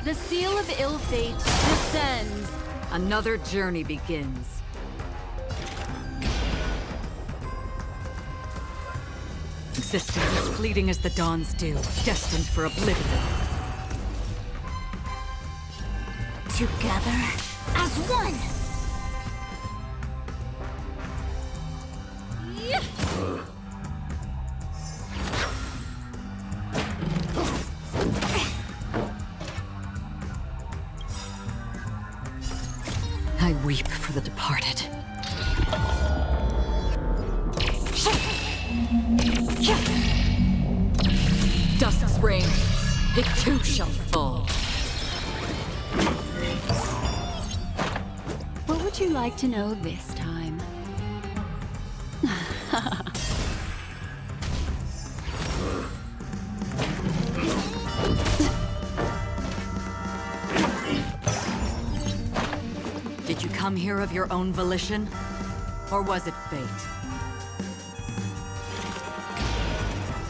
A: The seal of ill fate descends.
H: Another journey begins. Existence as fleeting as the dawn's dew, destined for oblivion.
F: Together as one.
H: I weep for the departed. Dusk's reign, it too shall fall.
A: What would you like to know this time?
H: Did you come here of your own volition? Or was it fate?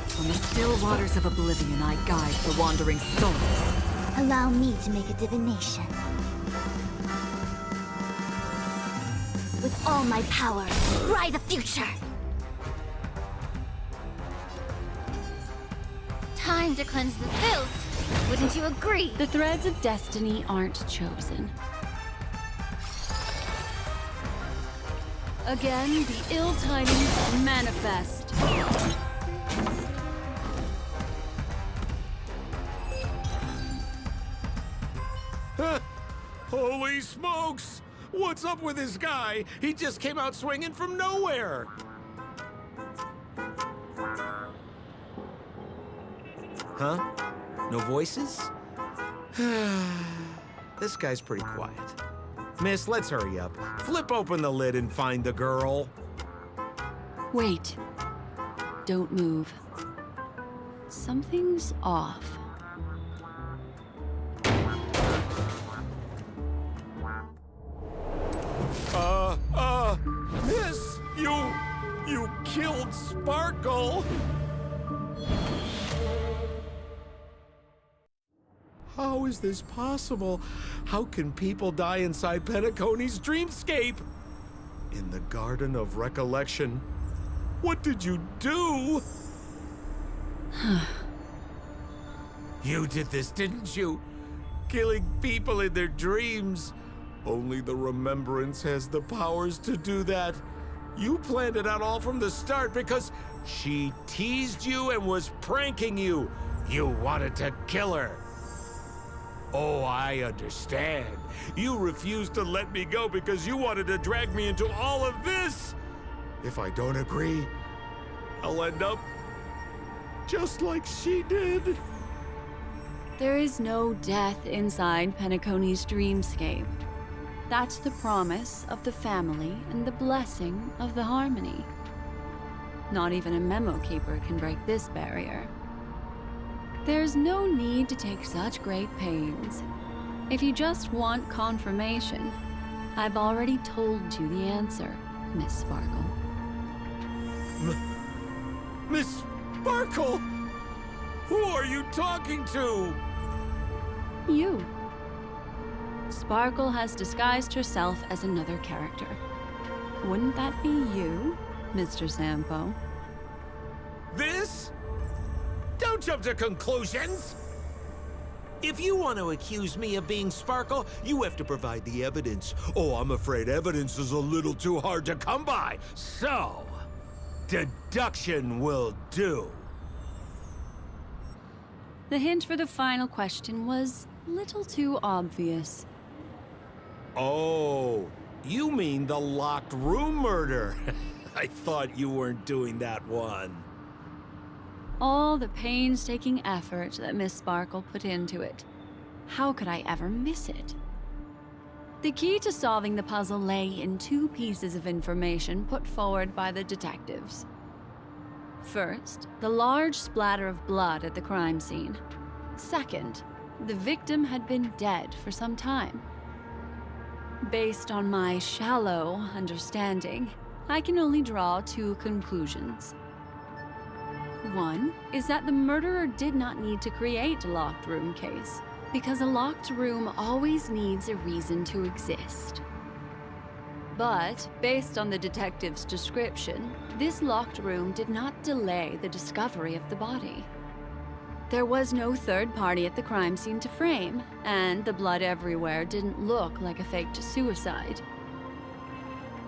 H: From the still waters of oblivion, I guide the wandering souls.
F: Allow me to make a divination. With all my power, scry the future! Time to cleanse the filth. Wouldn't you agree?
A: The threads of destiny aren't chosen. Again, the ill tidings manifest.
E: Holy smokes! What's up with this guy? He just came out swinging from nowhere. Huh? No voices? This guy's pretty quiet. Miss, let's hurry up. Flip open the lid and find the girl.
A: Wait. Don't move. Something's off.
E: Miss, you killed Sparkle. How is this possible? How can people die inside Penacony's dreamscape? In the Garden of Recollection. What did you do? You did this, didn't you? Killing people in their dreams. Only the Remembrance has the powers to do that. You planned it out all from the start because she teased you and was pranking you. You wanted to kill her. Oh, I understand. You refused to let me go because you wanted to drag me into all of this. If I don't agree, I'll end up just like she did.
A: There is no death inside Penacony's dreamscape. That's the promise of the family and the blessing of the harmony. Not even a memo keeper can break this barrier. There's no need to take such great pains. If you just want confirmation, I've already told you the answer, Miss Sparkle.
E: Miss Sparkle? Who are you talking to?
A: You. Sparkle has disguised herself as another character. Wouldn't that be you, Mr. Sampo?
E: This? Don't jump to conclusions! If you want to accuse me of being Sparkle, you have to provide the evidence. Oh, I'm afraid evidence is a little too hard to come by. So, deduction will do.
A: The hint for the final question was a little too obvious.
E: Oh, you mean the locked room murder. I thought you weren't doing that one.
A: All the painstaking effort that Miss Sparkle put into it. How could I ever miss it? The key to solving the puzzle lay in two pieces of information put forward by the detectives. First, the large splatter of blood at the crime scene. Second, the victim had been dead for some time. Based on my shallow understanding, I can only draw two conclusions. One is that the murderer did not need to create a locked room case, because a locked room always needs a reason to exist. But, based on the detective's description, this locked room did not delay the discovery of the body. There was no third party at the crime scene to frame, and the blood everywhere didn't look like a faked suicide.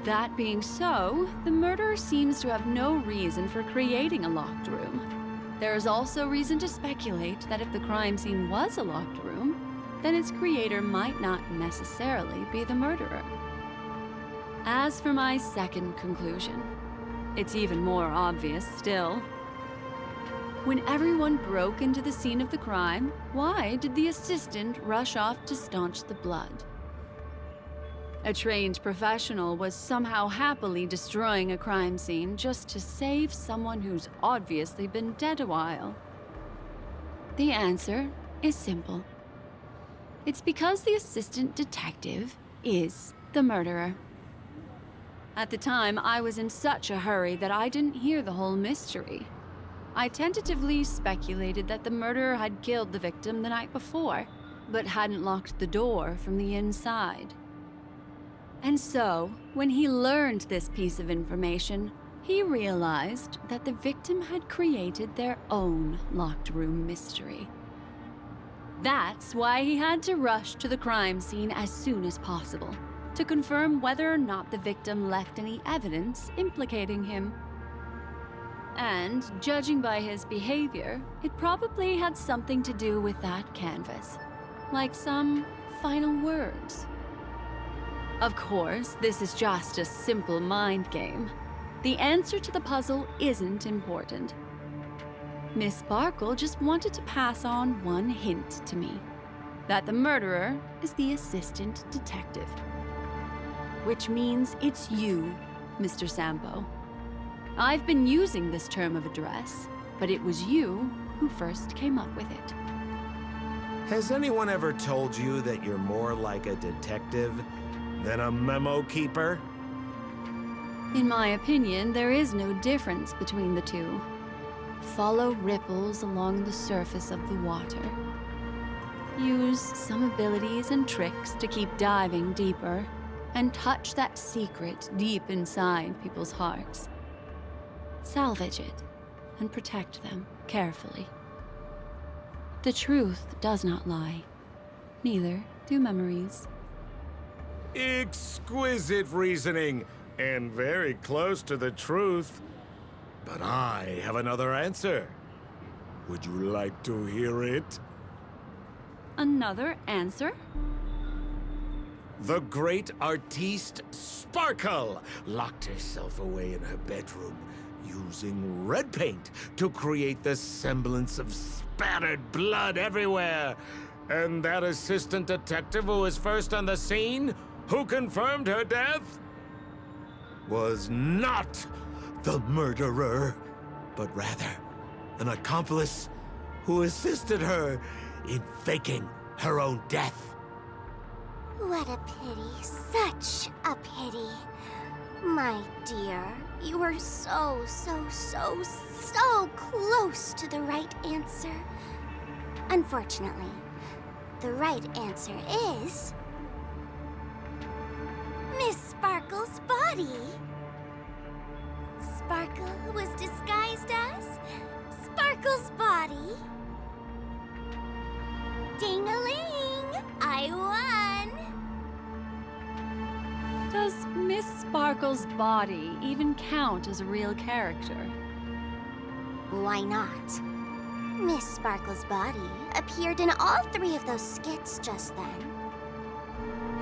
A: That being so, the murderer seems to have no reason for creating a locked room. There is also reason to speculate that if the crime scene was a locked room, then its creator might not necessarily be the murderer. As for my second conclusion, it's even more obvious still. When everyone broke into the scene of the crime, why did the assistant rush off to staunch the blood? A trained professional was somehow happily destroying a crime scene just to save someone who's obviously been dead a while. The answer is simple. It's because the assistant detective is the murderer. At the time, I was in such a hurry that I didn't hear the whole mystery. I tentatively speculated that the murderer had killed the victim the night before, but hadn't locked the door from the inside. And so, when he learned this piece of information, he realized that the victim had created their own locked room mystery. That's why he had to rush to the crime scene as soon as possible, to confirm whether or not the victim left any evidence implicating him. And, judging by his behavior, it probably had something to do with that canvas. Like some final words. Of course, this is just a simple mind game. The answer to the puzzle isn't important. Miss Sparkle just wanted to pass on one hint to me. That the murderer is the assistant detective. Which means it's you, Mr. Sampo. I've been using this term of address, but it was you who first came up with it.
E: Has anyone ever told you that you're more like a detective than a memo keeper?
A: In my opinion, there is no difference between the two. Follow ripples along the surface of the water. Use some abilities and tricks to keep diving deeper, and touch that secret deep inside people's hearts. Salvage it, and protect them carefully. The truth does not lie. Neither do memories.
E: Exquisite reasoning, and very close to the truth. But I have another answer. Would you like to hear it?
A: Another answer?
E: The great artiste Sparkle locked herself away in her bedroom using red paint to create the semblance of spattered blood everywhere. And that assistant detective who was first on the scene, who confirmed her death, was not the murderer, but rather an accomplice who assisted her in faking her own death.
F: What a pity, such a pity. My dear, you were so close to the right answer. Unfortunately, the right answer is... Miss Sparkle's body. Sparkle was disguised as Sparkle's body. Ding-a-ling! I won!
A: Does Miss Sparkle's body even count as a real character?
F: Why not? Miss Sparkle's body appeared in all 3 of those skits just then.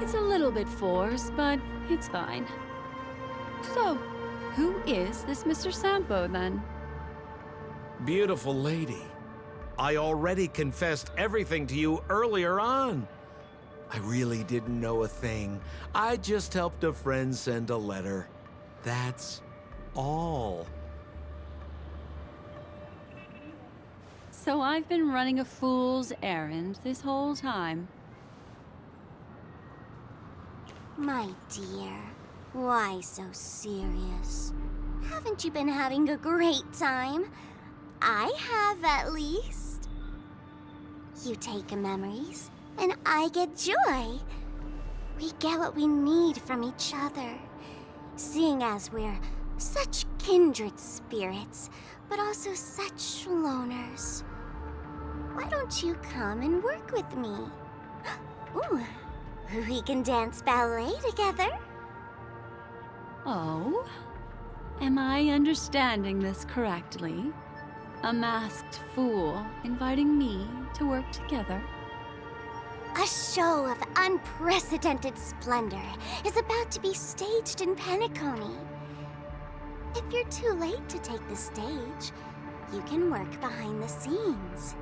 A: It's a little bit forced, but it's fine. So, who is this Mr. Sampo, then?
E: Beautiful lady, I already confessed everything to you earlier on. I really didn't know a thing. I just helped a friend send a letter. That's all.
A: So I've been running a fool's errand this whole time.
F: My dear, why so serious? Haven't you been having a great time? I have, at least. You take memories, and I get joy. We get what we need from each other, seeing as we're such kindred spirits, but also such loners. Why don't you come and work with me? Ooh, we can dance ballet together.
A: Oh? Am I understanding this correctly? A masked fool inviting me to work together?
C: A show of unprecedented splendor is about to be staged in Penacony. If you're too late to take the stage, you can work behind the scenes.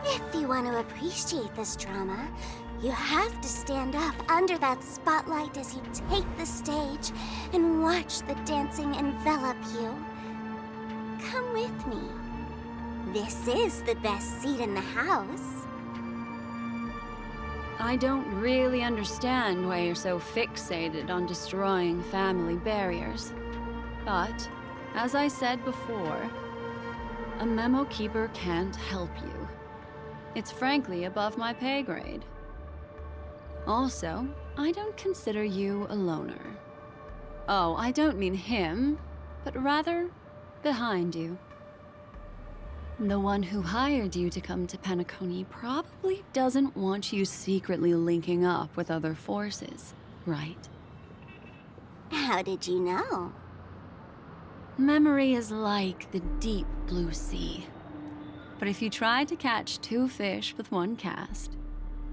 C: If you want to appreciate this drama, you have to stand up under that spotlight as you take the stage and watch the dancing envelop you. Come with me. This is the best seat in the house.
A: I don't really understand why you're so fixated on destroying family barriers. But, as I said before, a memo keeper can't help you. It's frankly above my pay grade. Also, I don't consider you a loner. Oh, I don't mean him, but rather behind you. The one who hired you to come to Penacony probably doesn't want you secretly linking up with other forces, right?
C: How did you know?
A: Memory is like the deep blue sea. But if you try to catch 2 fish with 1 cast,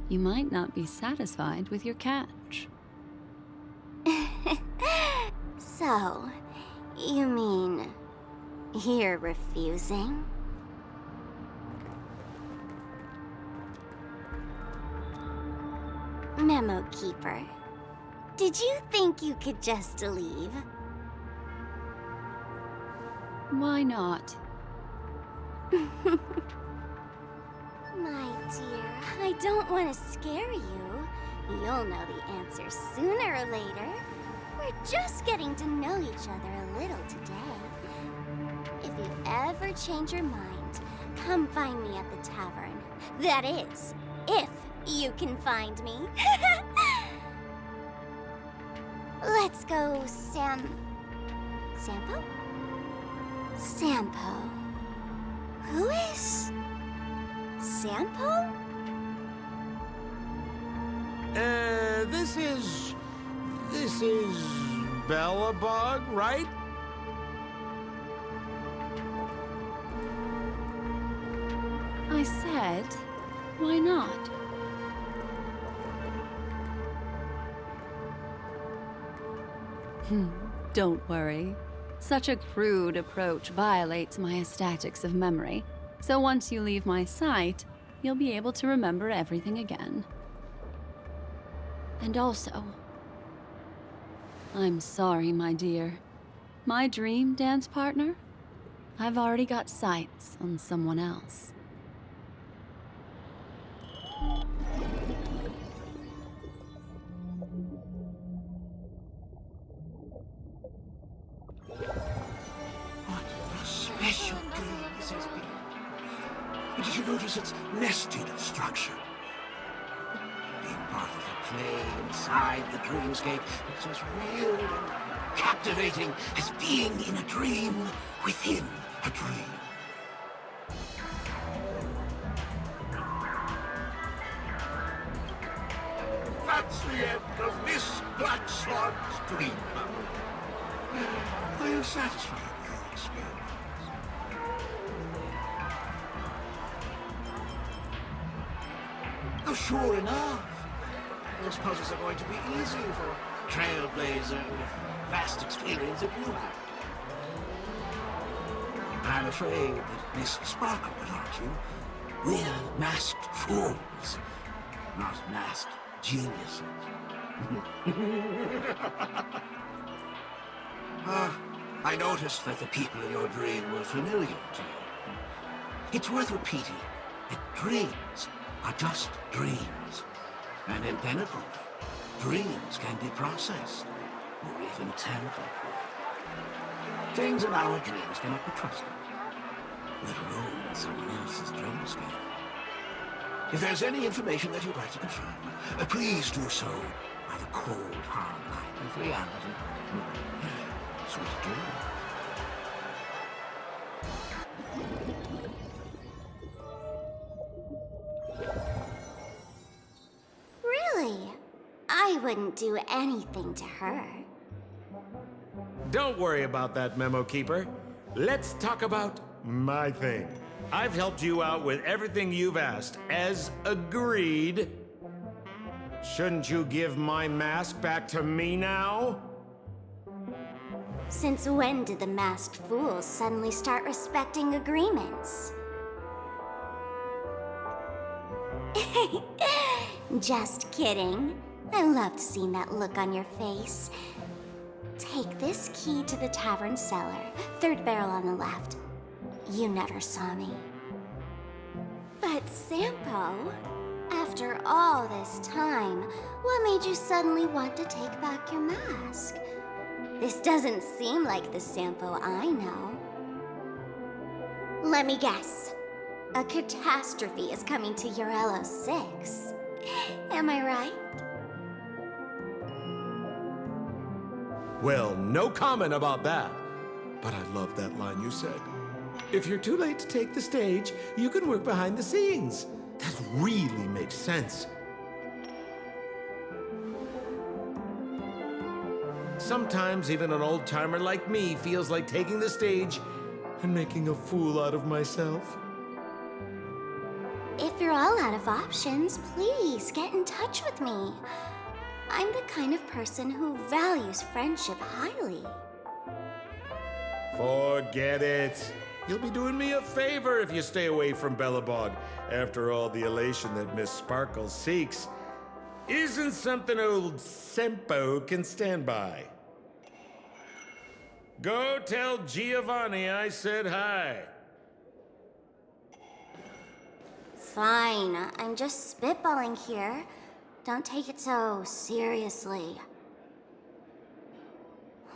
A: you might not be satisfied with your catch.
C: So, you mean you're refusing? Memo Keeper, did you think you could just leave?
A: Why not?
C: My dear, I don't want to scare you. You'll know the answer sooner or later. We're just getting to know each other a little today. If you ever change your mind, come find me at the tavern. That is, if you can find me. Let's go, Sampo? Sampo. Who is Sampo?
E: This is Bellabug, right?
A: I said, why not? Don't worry. Such a crude approach violates my statics of memory. So once you leave my sight, you'll be able to remember everything again. And also, I'm sorry, my dear. My dream dance partner? I've already got sights on someone else.
B: What a special dream this has been. But did you notice its nested structure? Being part of a play inside the dreamscape, it's as weird and captivating as being in a dream within a dream. That's the end of Miss Black Swan's dream. Are you satisfied with your experience? Oh, sure enough. Those puzzles are going to be easy for a trailblazer with vast experience that you have. I'm afraid that Miss Sparkle would argue we're masked fools, not masked geniuses. I noticed that the people in your dream were familiar to you. It's worth repeating that dreams are just dreams. And in Penacony, dreams can be processed, or even tampered with. Things in our dreams cannot be trusted, let alone in someone else's dreamscape. If there's any information that you'd like to confirm, please do so by the cold, hard light of reality. Sweet dreams.
C: Really? I wouldn't do anything to her.
E: Don't worry about that, Memo Keeper. Let's talk about my thing. I've helped you out with everything you've asked, as agreed. Shouldn't you give my mask back to me now?
F: Since when did the masked fools suddenly start respecting agreements? Just kidding. I loved seeing that look on your face. Take this key to the tavern cellar, third barrel on the left. You never saw me. But Sampo, after all this time, what made you suddenly want to take back your mask? This doesn't seem like the Sampo I know. Let me guess. A catastrophe is coming to Urello 6. Am I right?
E: Well, no comment about that. But I love that line you said. If you're too late to take the stage, you can work behind the scenes. That really makes sense. Sometimes even an old-timer like me feels like taking the stage and making a fool out of myself.
F: If you're all out of options, please get in touch with me. I'm the kind of person who values friendship highly.
E: Forget it. You'll be doing me a favor if you stay away from Bellabog. After all, the elation that Miss Sparkle seeks isn't something old Sempo can stand by. Go tell Giovanni I said hi.
F: Fine, I'm just spitballing here. Don't take it so seriously.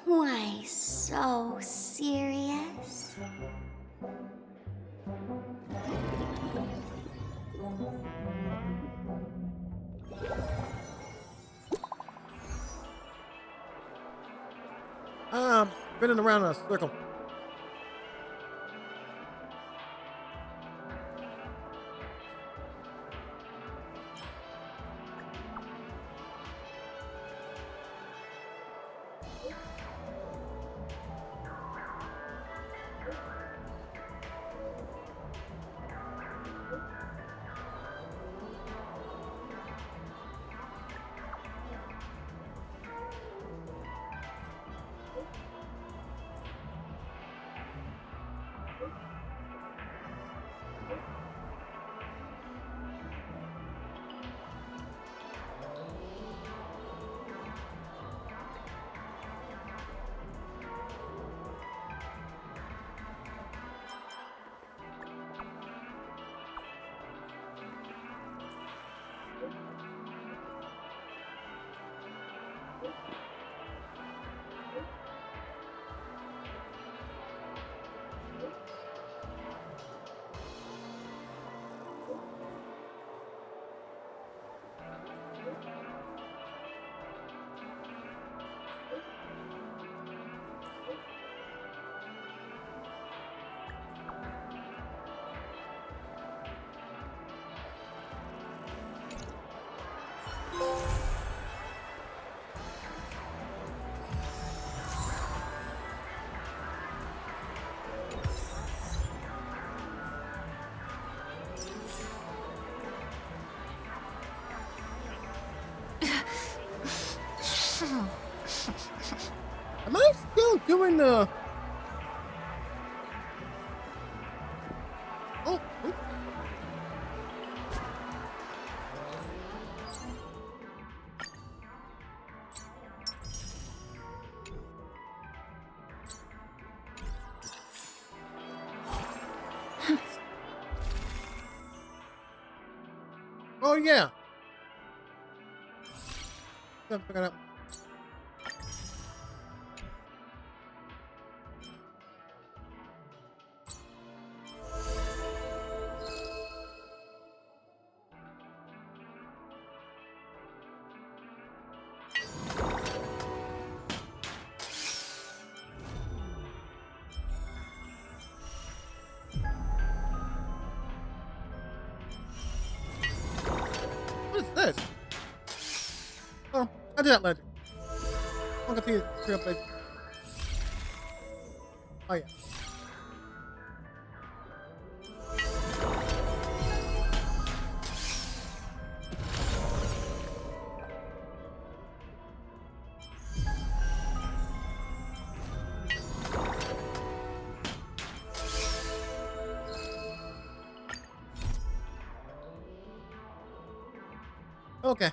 F: Why so serious?
I: Spinning around in a circle. Am I still doing the... Oh, oops. Oh yeah. Gotta figure it out. What is this? Oh, I did that legend. I'll continue to clear up legend. Oh yeah. Okay.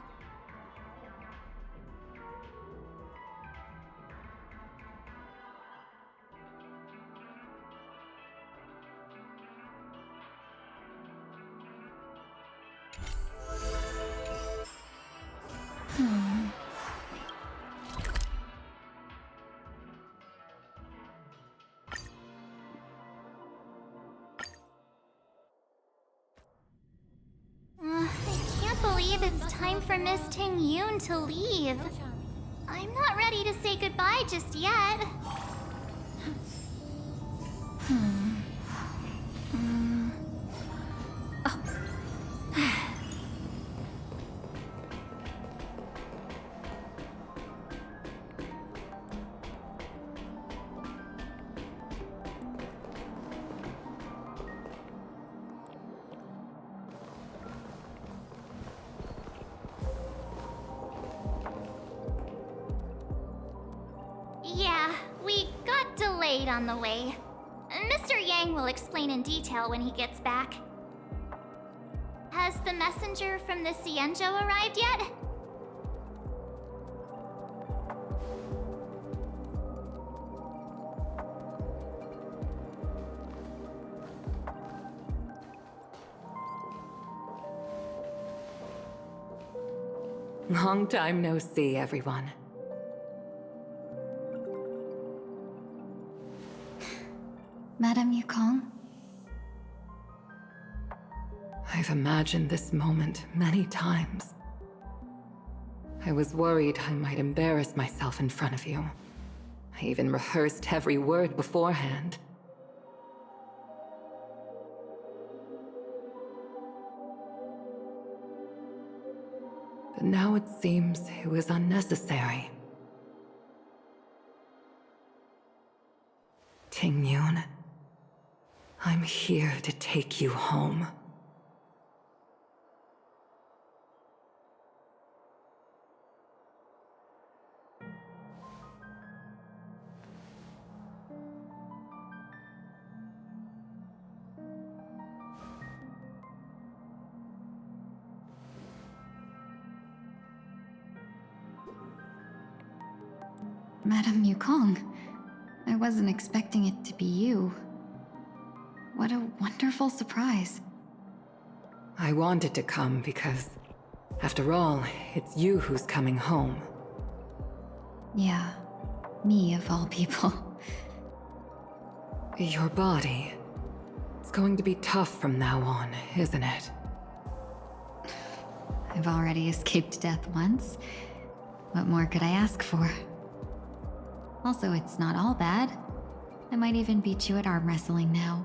F: I can't believe it's time for Miss Ting Yoon to leave. I'm not ready to say goodbye just yet. Yeah, we got delayed on the way. Mr. Yang will explain in detail when he gets back. Has the messenger from the Xianzhou arrived yet?
H: Long time no see, everyone.
J: Madame Yukong?
H: I've imagined this moment many times. I was worried I might embarrass myself in front of you. I even rehearsed every word beforehand. But now it seems it was unnecessary. Ting Yoon, I'm here to take you home.
J: Madame Yukong, I wasn't expecting it to be you. What a wonderful surprise.
H: I wanted to come because, after all, it's you who's coming home.
J: Yeah, me of all people.
H: Your body. It's going to be tough from now on, isn't it?
J: I've already escaped death once. What more could I ask for? Also, it's not all bad. I might even beat you at arm wrestling now.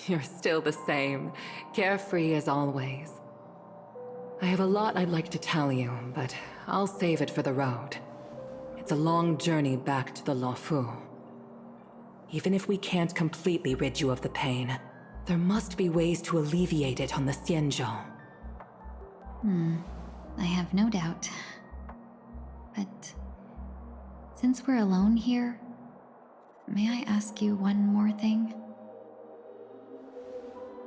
H: You're still the same, carefree as always. I have a lot I'd like to tell you, but I'll save it for the road. It's a long journey back to the Luofu. Even if we can't completely rid you of the pain, there must be ways to alleviate it on the Xianzhou.
J: I have no doubt. But since we're alone here, may I ask you one more thing?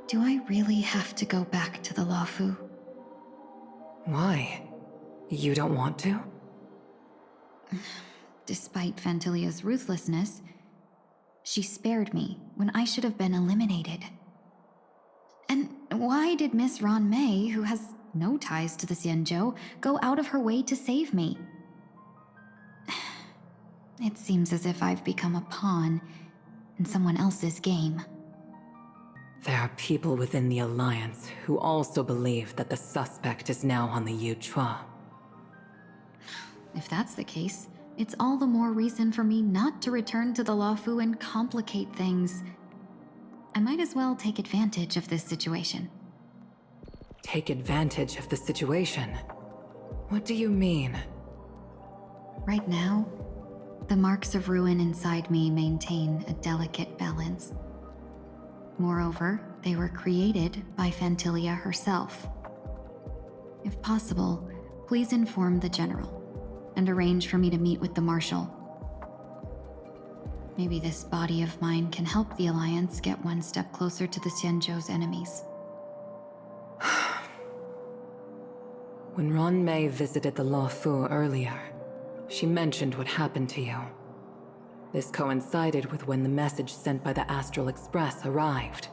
J: Do I really have to go back to the Luofu?
H: Why? You don't want to?
J: Despite Fantilia's ruthlessness, she spared me when I should have been eliminated. And why did Miss Ron Mei, who has no ties to the Xianzhou, go out of her way to save me? It seems as if I've become a pawn in someone else's game.
H: There are people within the Alliance who also believe that the suspect is now on the Yuchua.
J: If that's the case, it's all the more reason for me not to return to the Luofu and complicate things. I might as well take advantage of this situation.
H: Take advantage of the situation? What do you mean?
J: Right now, the marks of ruin inside me maintain a delicate balance. Moreover, they were created by Fantilia herself. If possible, please inform the General and arrange for me to meet with the Marshal. Maybe this body of mine can help the Alliance get one step closer to the Xianzhou's enemies.
H: When Ron May visited the Law Fu earlier, she mentioned what happened to you. This coincided with when the message sent by the Astral Express arrived.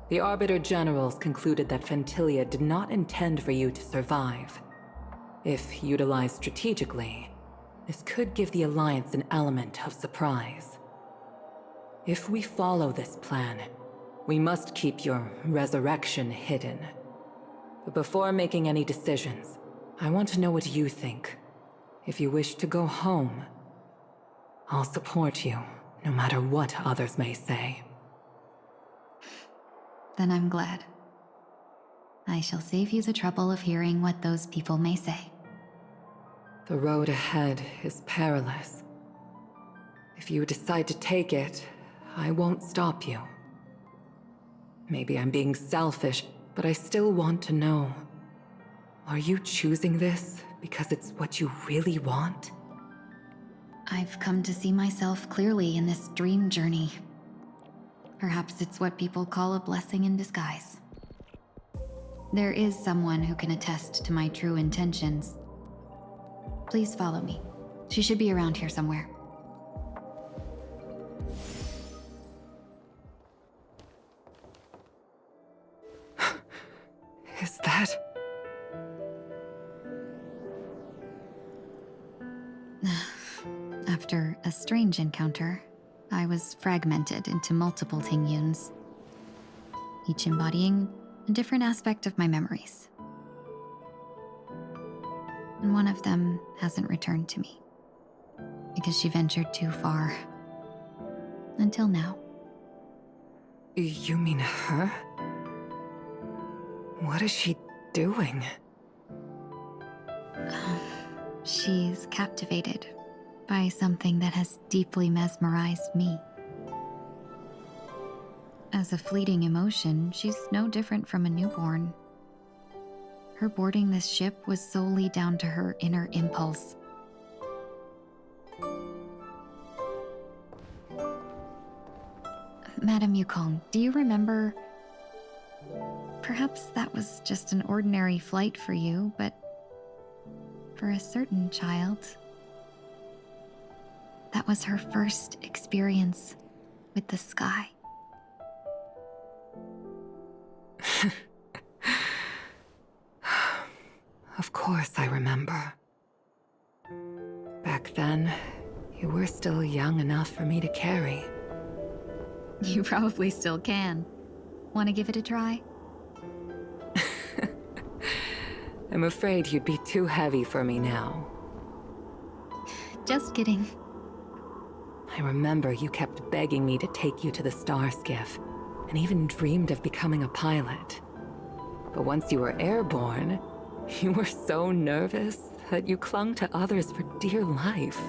H: The Arbiter Generals concluded that Fentilia did not intend for you to survive. If utilized strategically, this could give the Alliance an element of surprise. If we follow this plan, we must keep your resurrection hidden. But before making any decisions, I want to know what you think. If you wish to go home, I'll support you, no matter what others may say.
J: Then I'm glad. I shall save you the trouble of hearing what those people may say.
H: The road ahead is perilous. If you decide to take it, I won't stop you. Maybe I'm being selfish, but I still want to know. Are you choosing this because it's what you really want?
J: I've come to see myself clearly in this dream journey. Perhaps it's what people call a blessing in disguise. There is someone who can attest to my true intentions. Please follow me. She should be around here somewhere.
H: Is that...
J: After a strange encounter, I was fragmented into multiple Tingyuns, each embodying a different aspect of my memories. And one of them hasn't returned to me, because she ventured too far. Until now.
H: You mean her? What is she doing?
J: She's captivated by something that has deeply mesmerized me. As a fleeting emotion, she's no different from a newborn. Her boarding this ship was solely down to her inner impulse. Madame Yukong, do you remember? Perhaps that was just an ordinary flight for you, but for a certain child, that was her first experience with the sky.
H: Of course I remember. Back then, you were still young enough for me to carry.
J: You probably still can. Want to give it a try?
H: I'm afraid you'd be too heavy for me now.
J: Just kidding.
H: I remember you kept begging me to take you to the star skiff, and even dreamed of becoming a pilot. But once you were airborne, you were so nervous that you clung to others for dear life.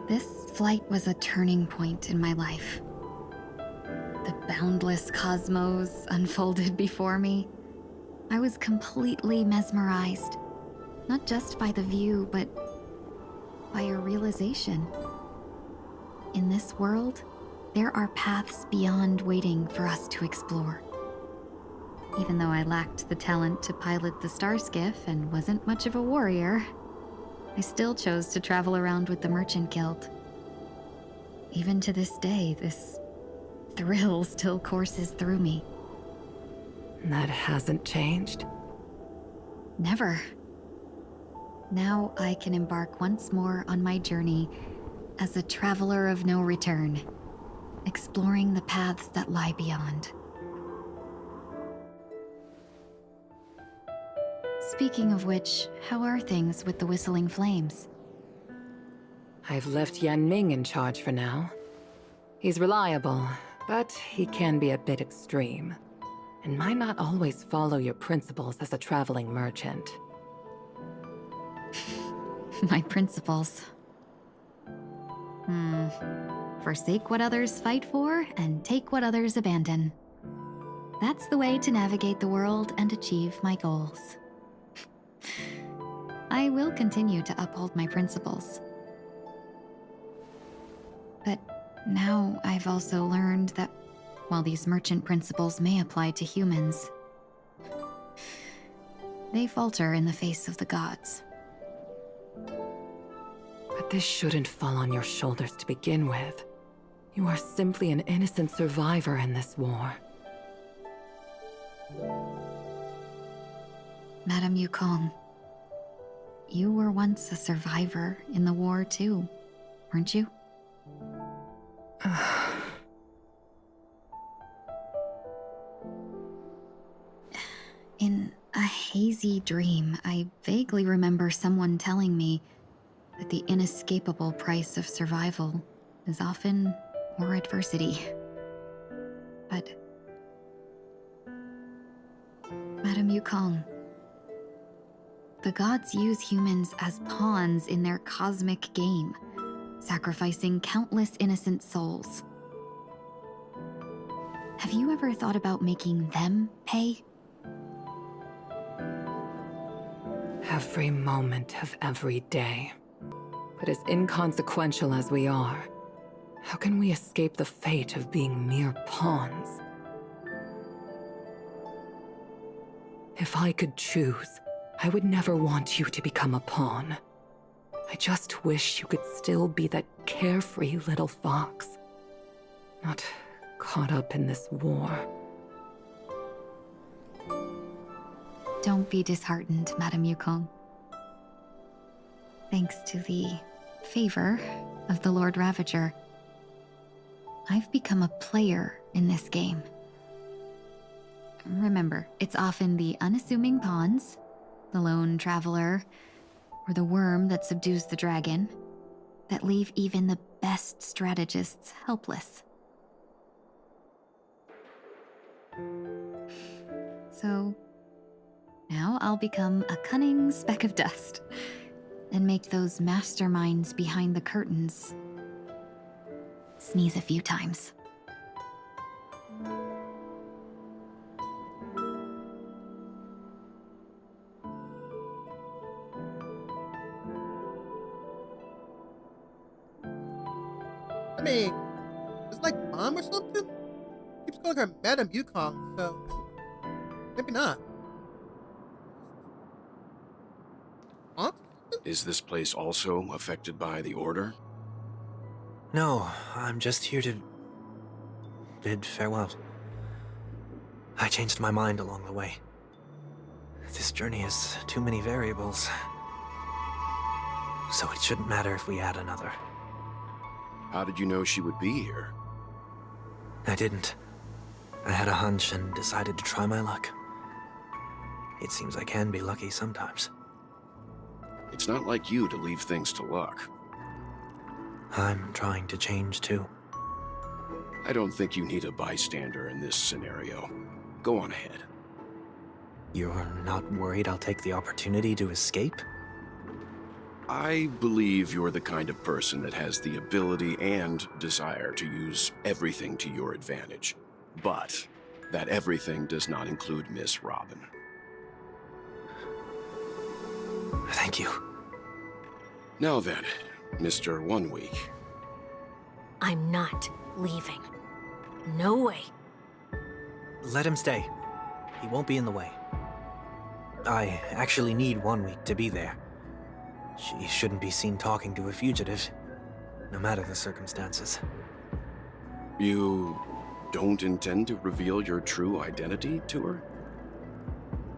J: This flight was a turning point in my life. The boundless cosmos unfolded before me. I was completely mesmerized, not just by the view, but by a realization. In this world, there are paths beyond waiting for us to explore. Even though I lacked the talent to pilot the star skiff and wasn't much of a warrior, I still chose to travel around with the Merchant Guild. Even to this day, this thrill still courses through me.
H: That hasn't changed?
J: Never. Now I can embark once more on my journey as a traveler of no return, exploring the paths that lie beyond. Speaking of which, how are things with the Whistling Flames?
H: I've left Yan Ming in charge for now. He's reliable, but he can be a bit extreme, and might not always follow your principles as a traveling merchant.
J: My principles. Forsake what others fight for, and take what others abandon. That's the way to navigate the world and achieve my goals. I will continue to uphold my principles. But now I've also learned that while these merchant principles may apply to humans, they falter in the face of the gods.
H: But this shouldn't fall on your shoulders to begin with. You are simply an innocent survivor in this war.
J: Madame Yukong, you were once a survivor in the war too, weren't you? In a hazy dream, I vaguely remember someone telling me that the inescapable price of survival is often more adversity. But Madame Yukong, the gods use humans as pawns in their cosmic game, sacrificing countless innocent souls. Have you ever thought about making them pay?
H: Every moment of every day. But as inconsequential as we are, how can we escape the fate of being mere pawns? If I could choose, I would never want you to become a pawn. I just wish you could still be that carefree little fox, not caught up in this war.
J: Don't be disheartened, Madame Yukong. Thanks to the favor of the Lord Ravager, I've become a player in this game. Remember, it's often the unassuming pawns, the lone traveler, or the worm that subdues the dragon, that leave even the best strategists helpless. So, now I'll become a cunning speck of dust and make those masterminds behind the curtains sneeze a few times.
I: I mean, it's like mom or something? Keeps calling her Madame Yukong, so maybe not. Aunt?
K: Is this place also affected by the Order?
L: No, I'm just here to bid farewell. I changed my mind along the way. This journey has too many variables. So it shouldn't matter if we add another.
K: How did you know she would be here?
L: I didn't. I had a hunch and decided to try my luck. It seems I can be lucky sometimes.
K: It's not like you to leave things to luck.
L: I'm trying to change too.
K: I don't think you need a bystander in this scenario. Go on ahead.
L: You're not worried I'll take the opportunity to escape?
K: I believe you're the kind of person that has the ability and desire to use everything to your advantage. But that everything does not include Miss Robin.
L: Thank you.
K: Now then, Mr. 1 Week.
M: I'm not leaving. No way.
L: Let him stay. He won't be in the way. I actually need 1 week to be there. She shouldn't be seen talking to a fugitive, no matter the circumstances.
K: You don't intend to reveal your true identity to her?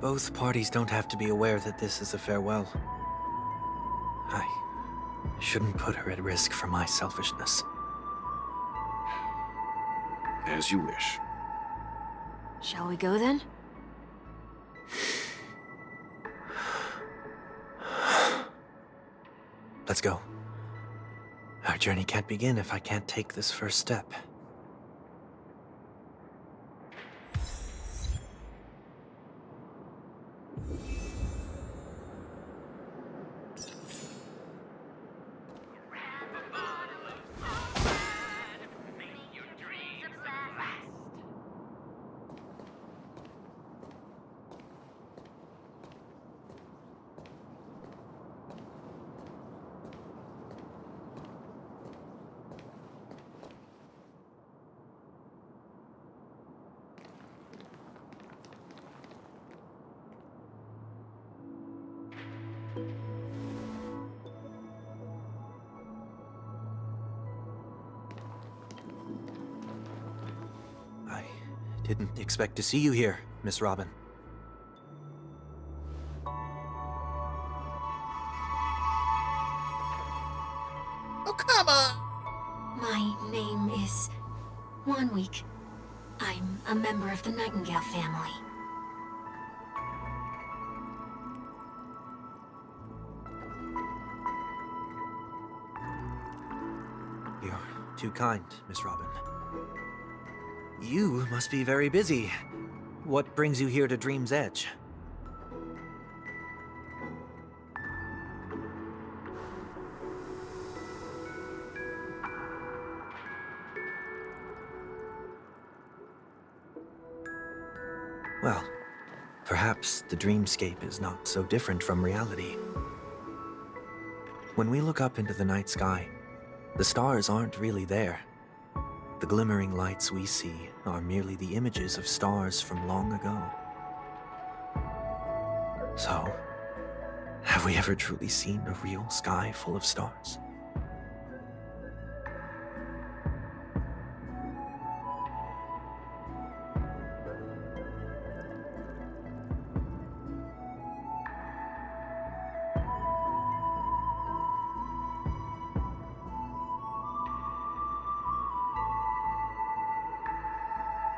L: Both parties don't have to be aware that this is a farewell. I shouldn't put her at risk for my selfishness.
K: As you wish.
M: Shall we go then?
L: Let's go. Our journey can't begin if I can't take this first step. Didn't expect to see you here, Miss Robin.
I: Oh, come on!
F: My name is 1 Week. I'm a member of the Nightingale family.
L: You're too kind, Miss Robin. You must be very busy. What brings you here to Dream's Edge? Well, perhaps the dreamscape is not so different from reality. When we look up into the night sky, the stars aren't really there. The glimmering lights we see are merely the images of stars from long ago. So, have we ever truly seen a real sky full of stars?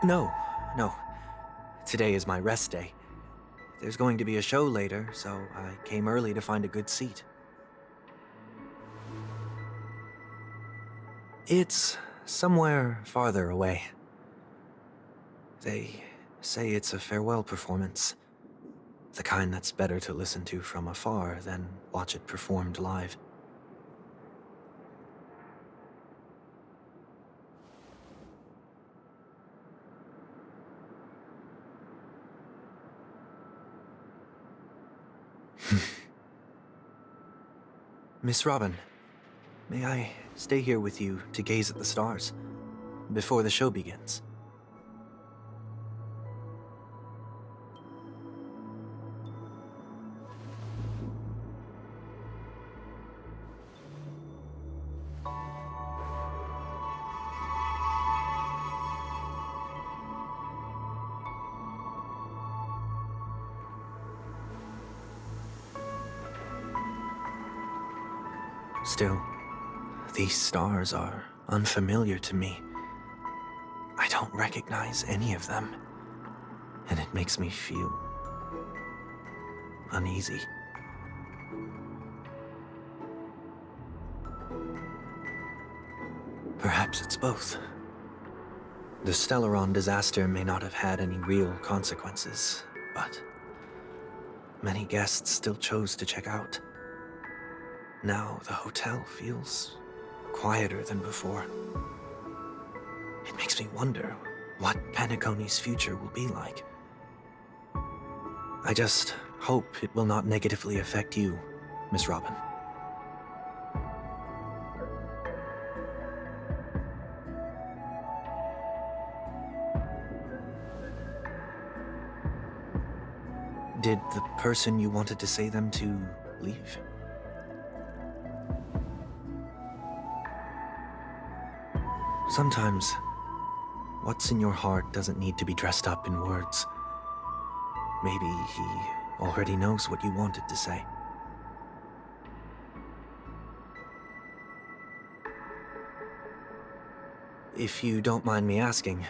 L: No. Today is my rest day. There's going to be a show later, so I came early to find a good seat. It's somewhere farther away. They say it's a farewell performance. The kind that's better to listen to from afar than watch it performed live. Miss Robin, may I stay here with you to gaze at the stars before the show begins? Still, these stars are unfamiliar to me. I don't recognize any of them, and it makes me feel uneasy. Perhaps it's both. The Stellaron disaster may not have had any real consequences, but many guests still chose to check out. Now the hotel feels quieter than before. It makes me wonder what Penacony's future will be like. I just hope it will not negatively affect you, Miss Robin. Did the person you wanted to say them to leave? Sometimes, what's in your heart doesn't need to be dressed up in words. Maybe he already knows what you wanted to say. If you don't mind me asking,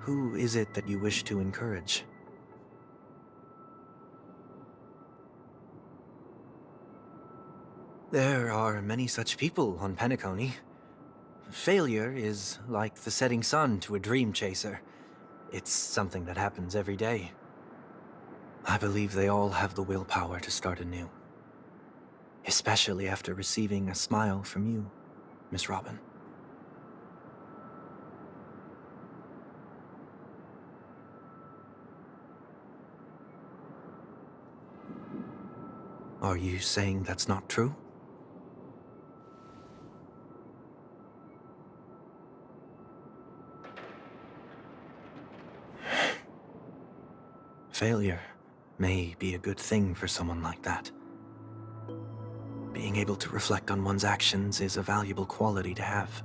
L: who is it that you wish to encourage? There are many such people on Penacony. Failure is like the setting sun to a dream chaser. It's something that happens every day. I believe they all have the willpower to start anew. Especially after receiving a smile from you, Miss Robin. Are you saying that's not true? Failure may be a good thing for someone like that. Being able to reflect on one's actions is a valuable quality to have.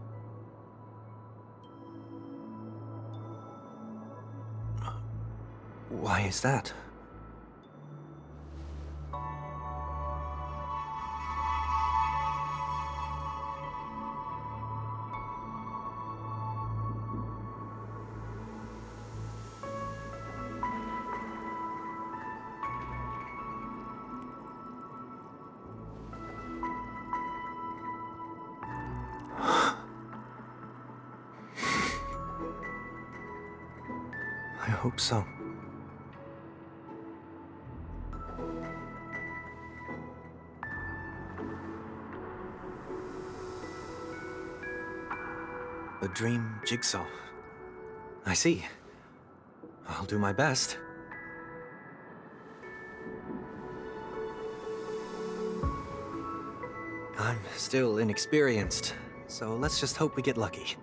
L: Why is that? I hope so. A dream jigsaw. I see. I'll do my best. I'm still inexperienced, so let's just hope we get lucky.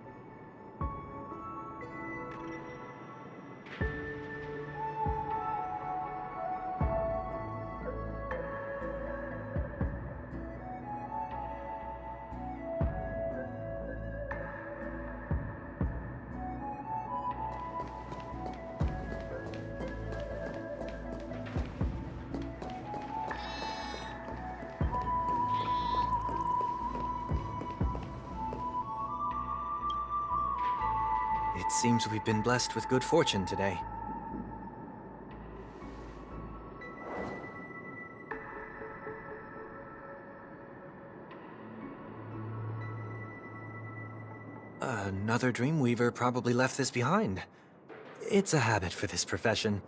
L: It seems we've been blessed with good fortune today. Another Dreamweaver probably left this behind. It's a habit for this profession.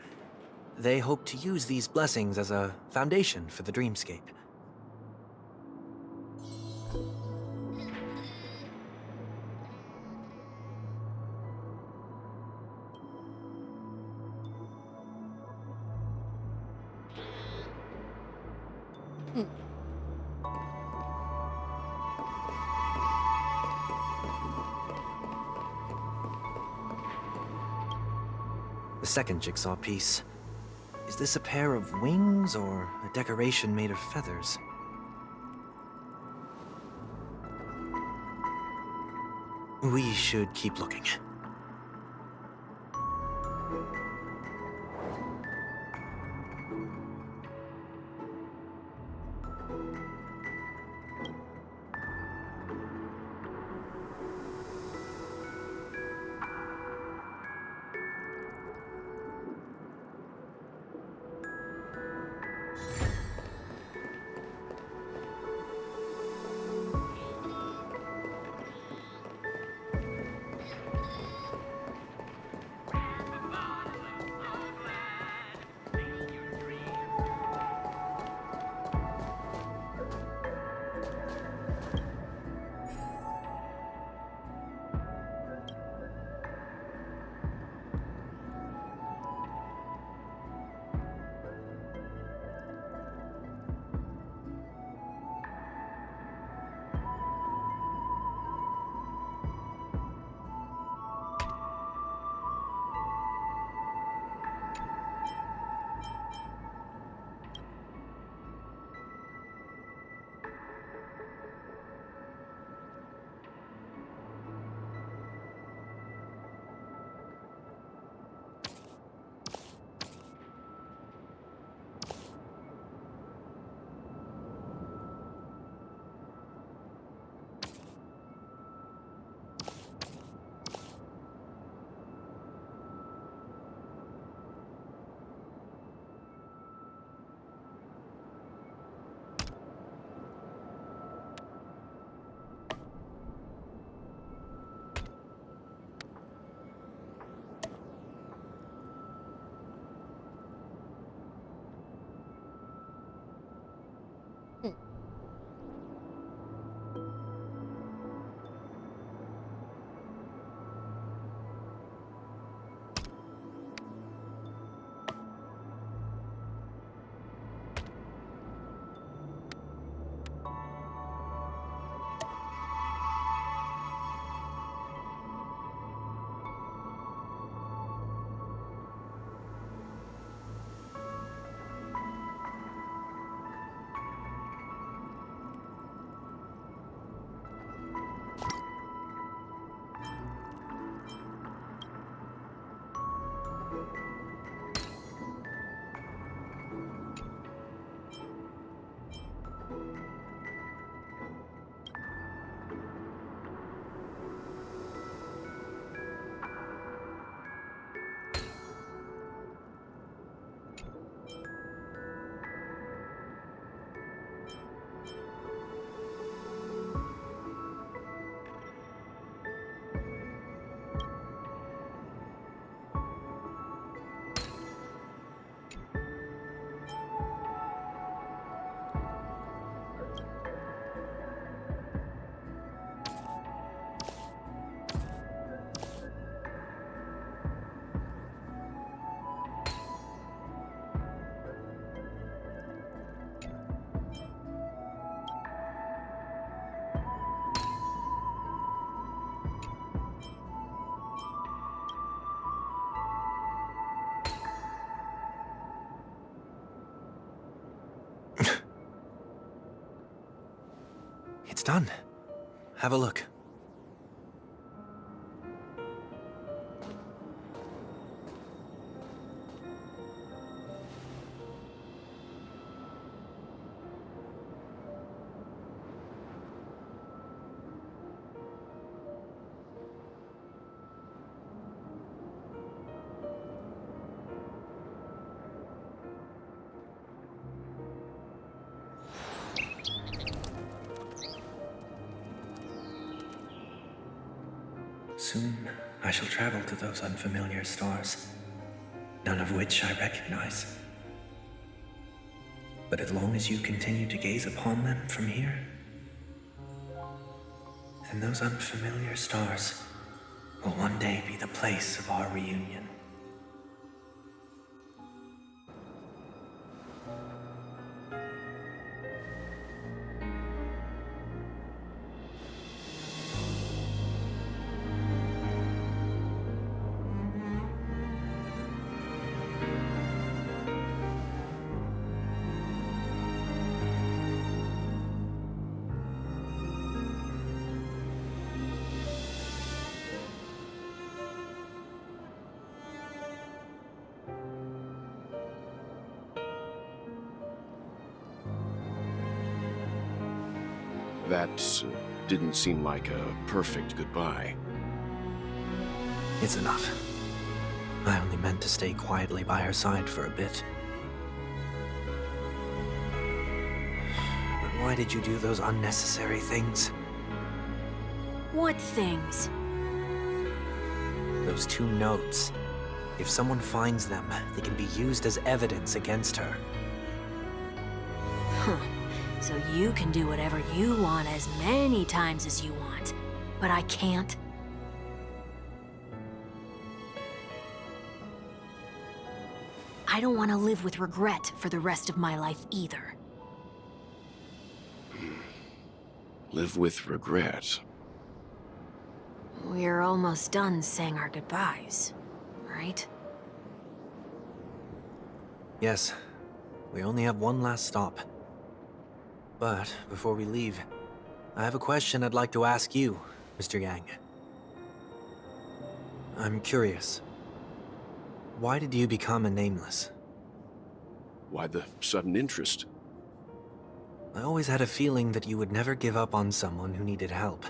L: They hope to use these blessings as a foundation for the dreamscape. The second jigsaw piece. Is this a pair of wings or a decoration made of feathers? We should keep looking. It's done. Have a look.
N: Soon, I shall travel to those unfamiliar stars, none of which I recognize. But as long as you continue to gaze upon them from here, then those unfamiliar stars will one day be the place of our reunion.
K: That didn't seem like a perfect goodbye.
L: It's enough. I only meant to stay quietly by her side for a bit. But why did you do those unnecessary things?
M: What things?
L: Those 2 notes. If someone finds them, they can be used as evidence against her.
M: Huh. So you can do whatever you want as many times as you want, but I can't? I don't want to live with regret for the rest of my life either.
K: Live with regret.
M: We're almost done saying our goodbyes, right?
L: Yes. We only have one last stop. But before we leave, I have a question I'd like to ask you, Mr. Yang. I'm curious. Why did you become a Nameless?
K: Why the sudden interest?
L: I always had a feeling that you would never give up on someone who needed help.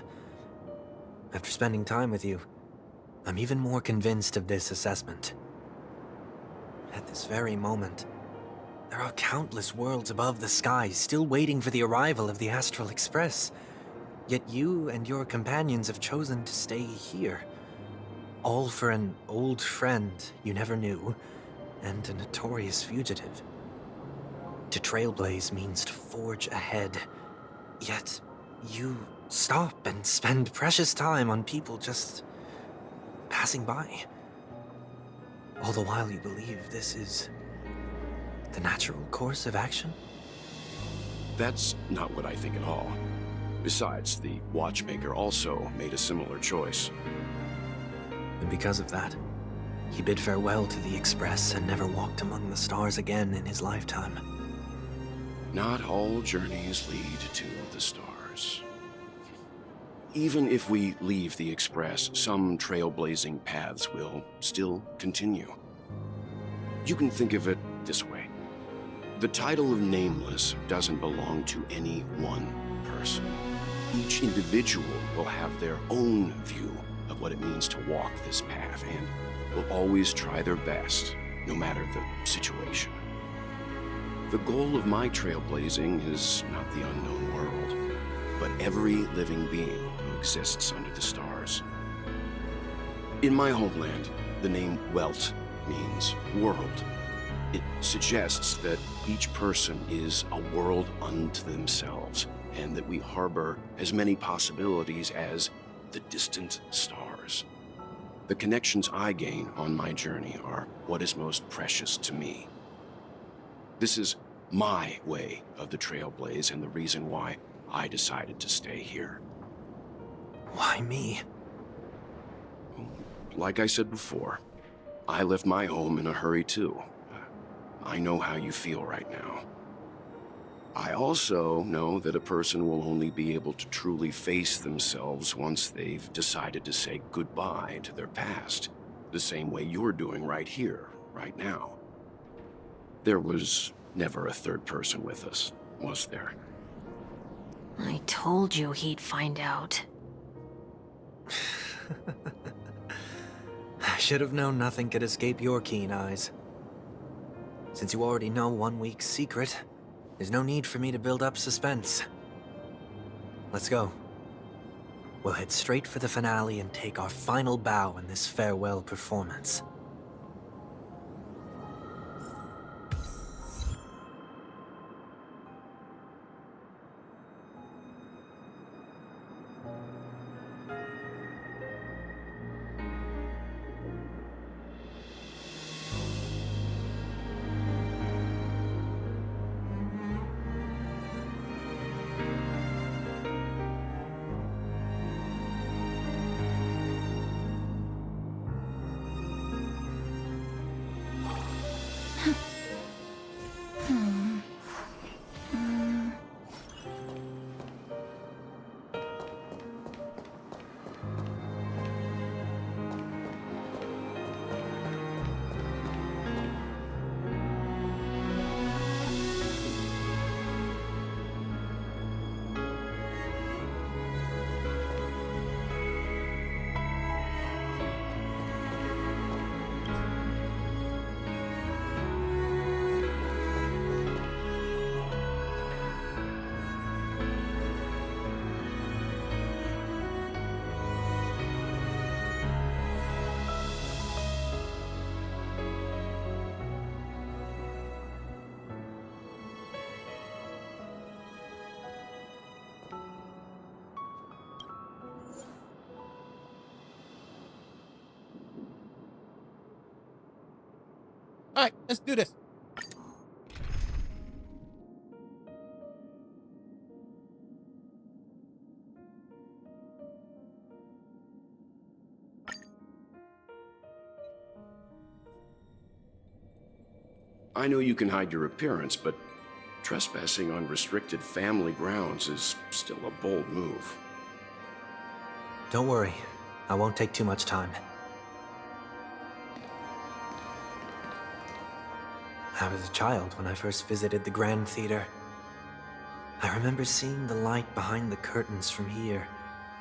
L: After spending time with you, I'm even more convinced of this assessment. At this very moment, there are countless worlds above the sky still waiting for the arrival of the Astral Express. Yet you and your companions have chosen to stay here. All for an old friend you never knew, and a notorious fugitive. To trailblaze means to forge ahead. Yet, you stop and spend precious time on people just passing by. All the while you believe this is the natural course of action?
K: That's not what I think at all. Besides, the watchmaker also made a similar choice.
L: And because of that, he bid farewell to the Express and never walked among the stars again in his lifetime.
K: Not all journeys lead to the stars. Even if we leave the Express, some trailblazing paths will still continue. You can think of it this way. The title of Nameless doesn't belong to any one person. Each individual will have their own view of what it means to walk this path and will always try their best, no matter the situation. The goal of my trailblazing is not the unknown world, but every living being who exists under the stars. In my homeland, the name Welt means world. It suggests that each person is a world unto themselves, and that we harbor as many possibilities as the distant stars. The connections I gain on my journey are what is most precious to me. This is my way of the trailblaze and the reason why I decided to stay here.
L: Why me?
K: Like I said before, I left my home in a hurry too. I know how you feel right now. I also know that a person will only be able to truly face themselves once they've decided to say goodbye to their past, the same way you're doing right here, right now. There was never a third person with us, was there?
M: I told you he'd find out.
L: I should have known nothing could escape your keen eyes. Since you already know 1 week's secret, there's no need for me to build up suspense. Let's go. We'll head straight for the finale and take our final bow in this farewell performance.
I: Alright, let's do this.
K: I know you can hide your appearance, but trespassing on restricted family grounds is still a bold move.
L: Don't worry, I won't take too much time. I was a child when I first visited the Grand Theater. I remember seeing the light behind the curtains from here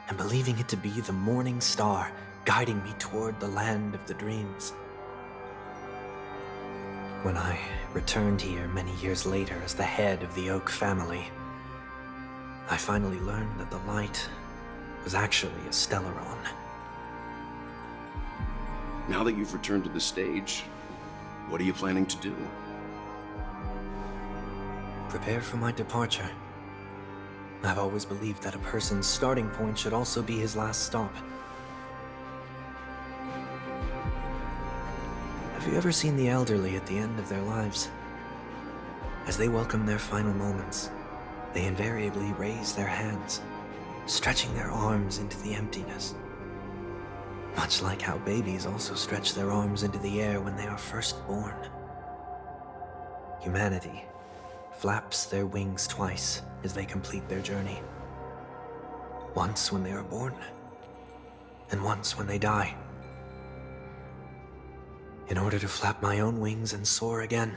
L: and believing it to be the morning star guiding me toward the land of the dreams. When I returned here many years later as the head of the Oak family, I finally learned that the light was actually a Stellaron.
K: Now that you've returned to the stage, what are you planning to do?
L: Prepare for my departure. I've always believed that a person's starting point should also be his last stop. Have you ever seen the elderly at the end of their lives? As they welcome their final moments, they invariably raise their hands, stretching their arms into the emptiness. Much like how babies also stretch their arms into the air when they are first born. Humanity flaps their wings twice as they complete their journey. Once when they are born, and once when they die. In order to flap my own wings and soar again.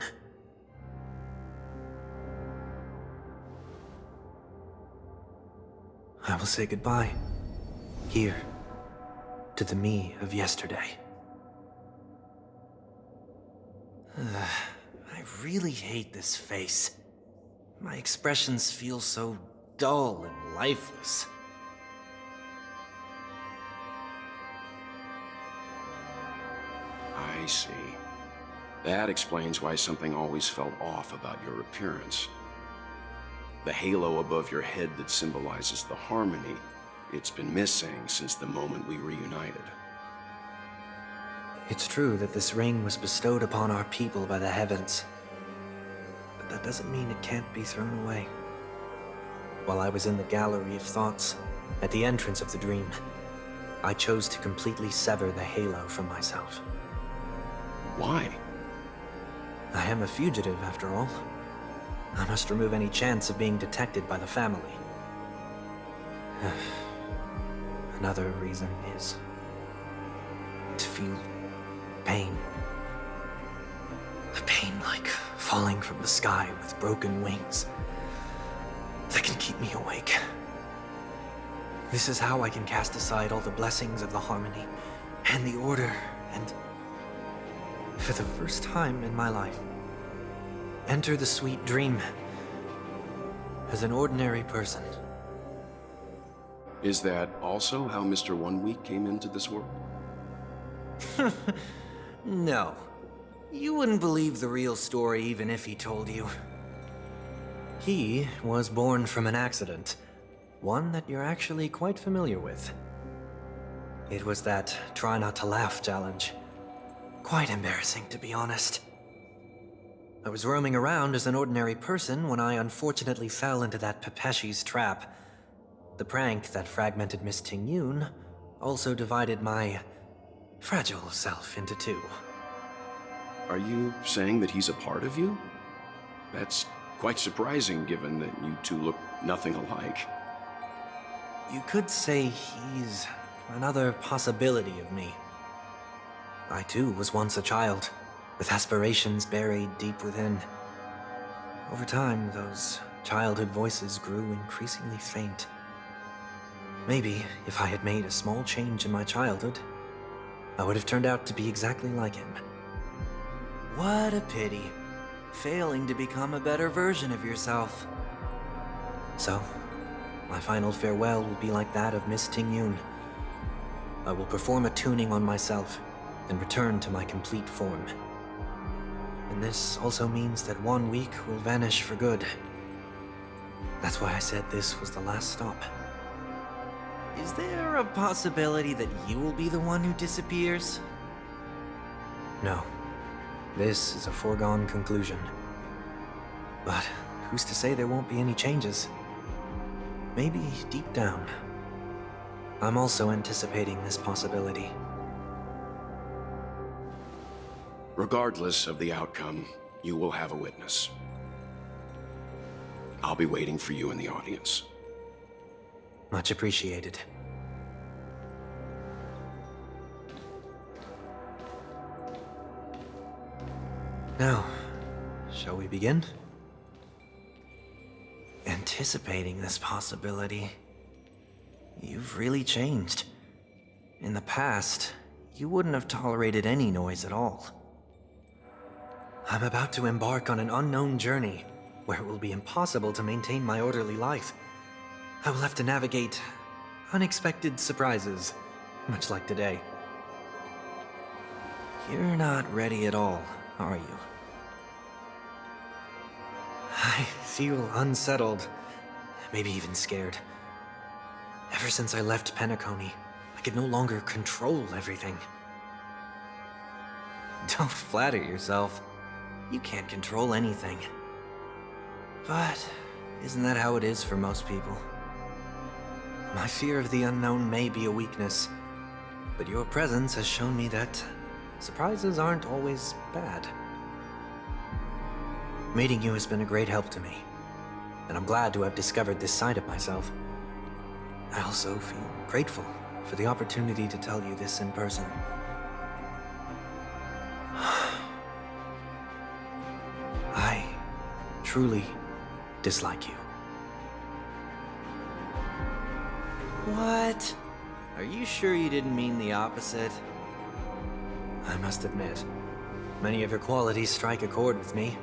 L: I will say goodbye, here, to the me of yesterday. I really hate this face. My expressions feel so dull and lifeless.
K: I see. That explains why something always felt off about your appearance. The halo above your head that symbolizes the harmony, it's been missing since the moment we reunited.
L: It's true that this ring was bestowed upon our people by the heavens. But that doesn't mean it can't be thrown away. While I was in the gallery of thoughts, at the entrance of the dream, I chose to completely sever the halo from myself.
K: Why?
L: I am a fugitive, after all. I must remove any chance of being detected by the family. Another reason is to feel pain. A pain like falling from the sky with broken wings that can keep me awake. This is how I can cast aside all the blessings of the harmony and the order and, for the first time in my life, enter the sweet dream as an ordinary person.
K: Is that also how Mr. 1 Week came into this world?
L: No. You wouldn't believe the real story even if he told you. He was born from an accident, one that you're actually quite familiar with. It was that try not to laugh challenge. Quite embarrassing, to be honest. I was roaming around as an ordinary person when I unfortunately fell into that Pepeshi's trap. The prank that fragmented Miss Ting-Yun also divided my fragile self into two.
K: Are you saying that he's a part of you? That's quite surprising given that you two look nothing alike.
L: You could say he's another possibility of me. I too was once a child, with aspirations buried deep within. Over time, those childhood voices grew increasingly faint. Maybe if I had made a small change in my childhood, I would have turned out to be exactly like him. What a pity, failing to become a better version of yourself. So, my final farewell will be like that of Miss Ting-Yun. I will perform a tuning on myself and return to my complete form. And this also means that 1 week will vanish for good. That's why I said this was the last stop. Is there a possibility that you will be the one who disappears? No. This is a foregone conclusion. But who's to say there won't be any changes? Maybe deep down, I'm also anticipating this possibility.
K: Regardless of the outcome, you will have a witness. I'll be waiting for you in the audience.
L: Much appreciated. Now, shall we begin? Anticipating this possibility, you've really changed. In the past, you wouldn't have tolerated any noise at all. I'm about to embark on an unknown journey where it will be impossible to maintain my orderly life. I will have to navigate unexpected surprises, much like today. You're not ready at all, are you? I feel unsettled, maybe even scared. Ever since I left Penacony, I could no longer control everything. Don't flatter yourself. You can't control anything. But isn't that how it is for most people? My fear of the unknown may be a weakness, but your presence has shown me that surprises aren't always bad. Meeting you has been a great help to me, and I'm glad to have discovered this side of myself. I also feel grateful for the opportunity to tell you this in person. I truly dislike you. What? Are you sure you didn't mean the opposite? I must admit, many of your qualities strike a chord with me.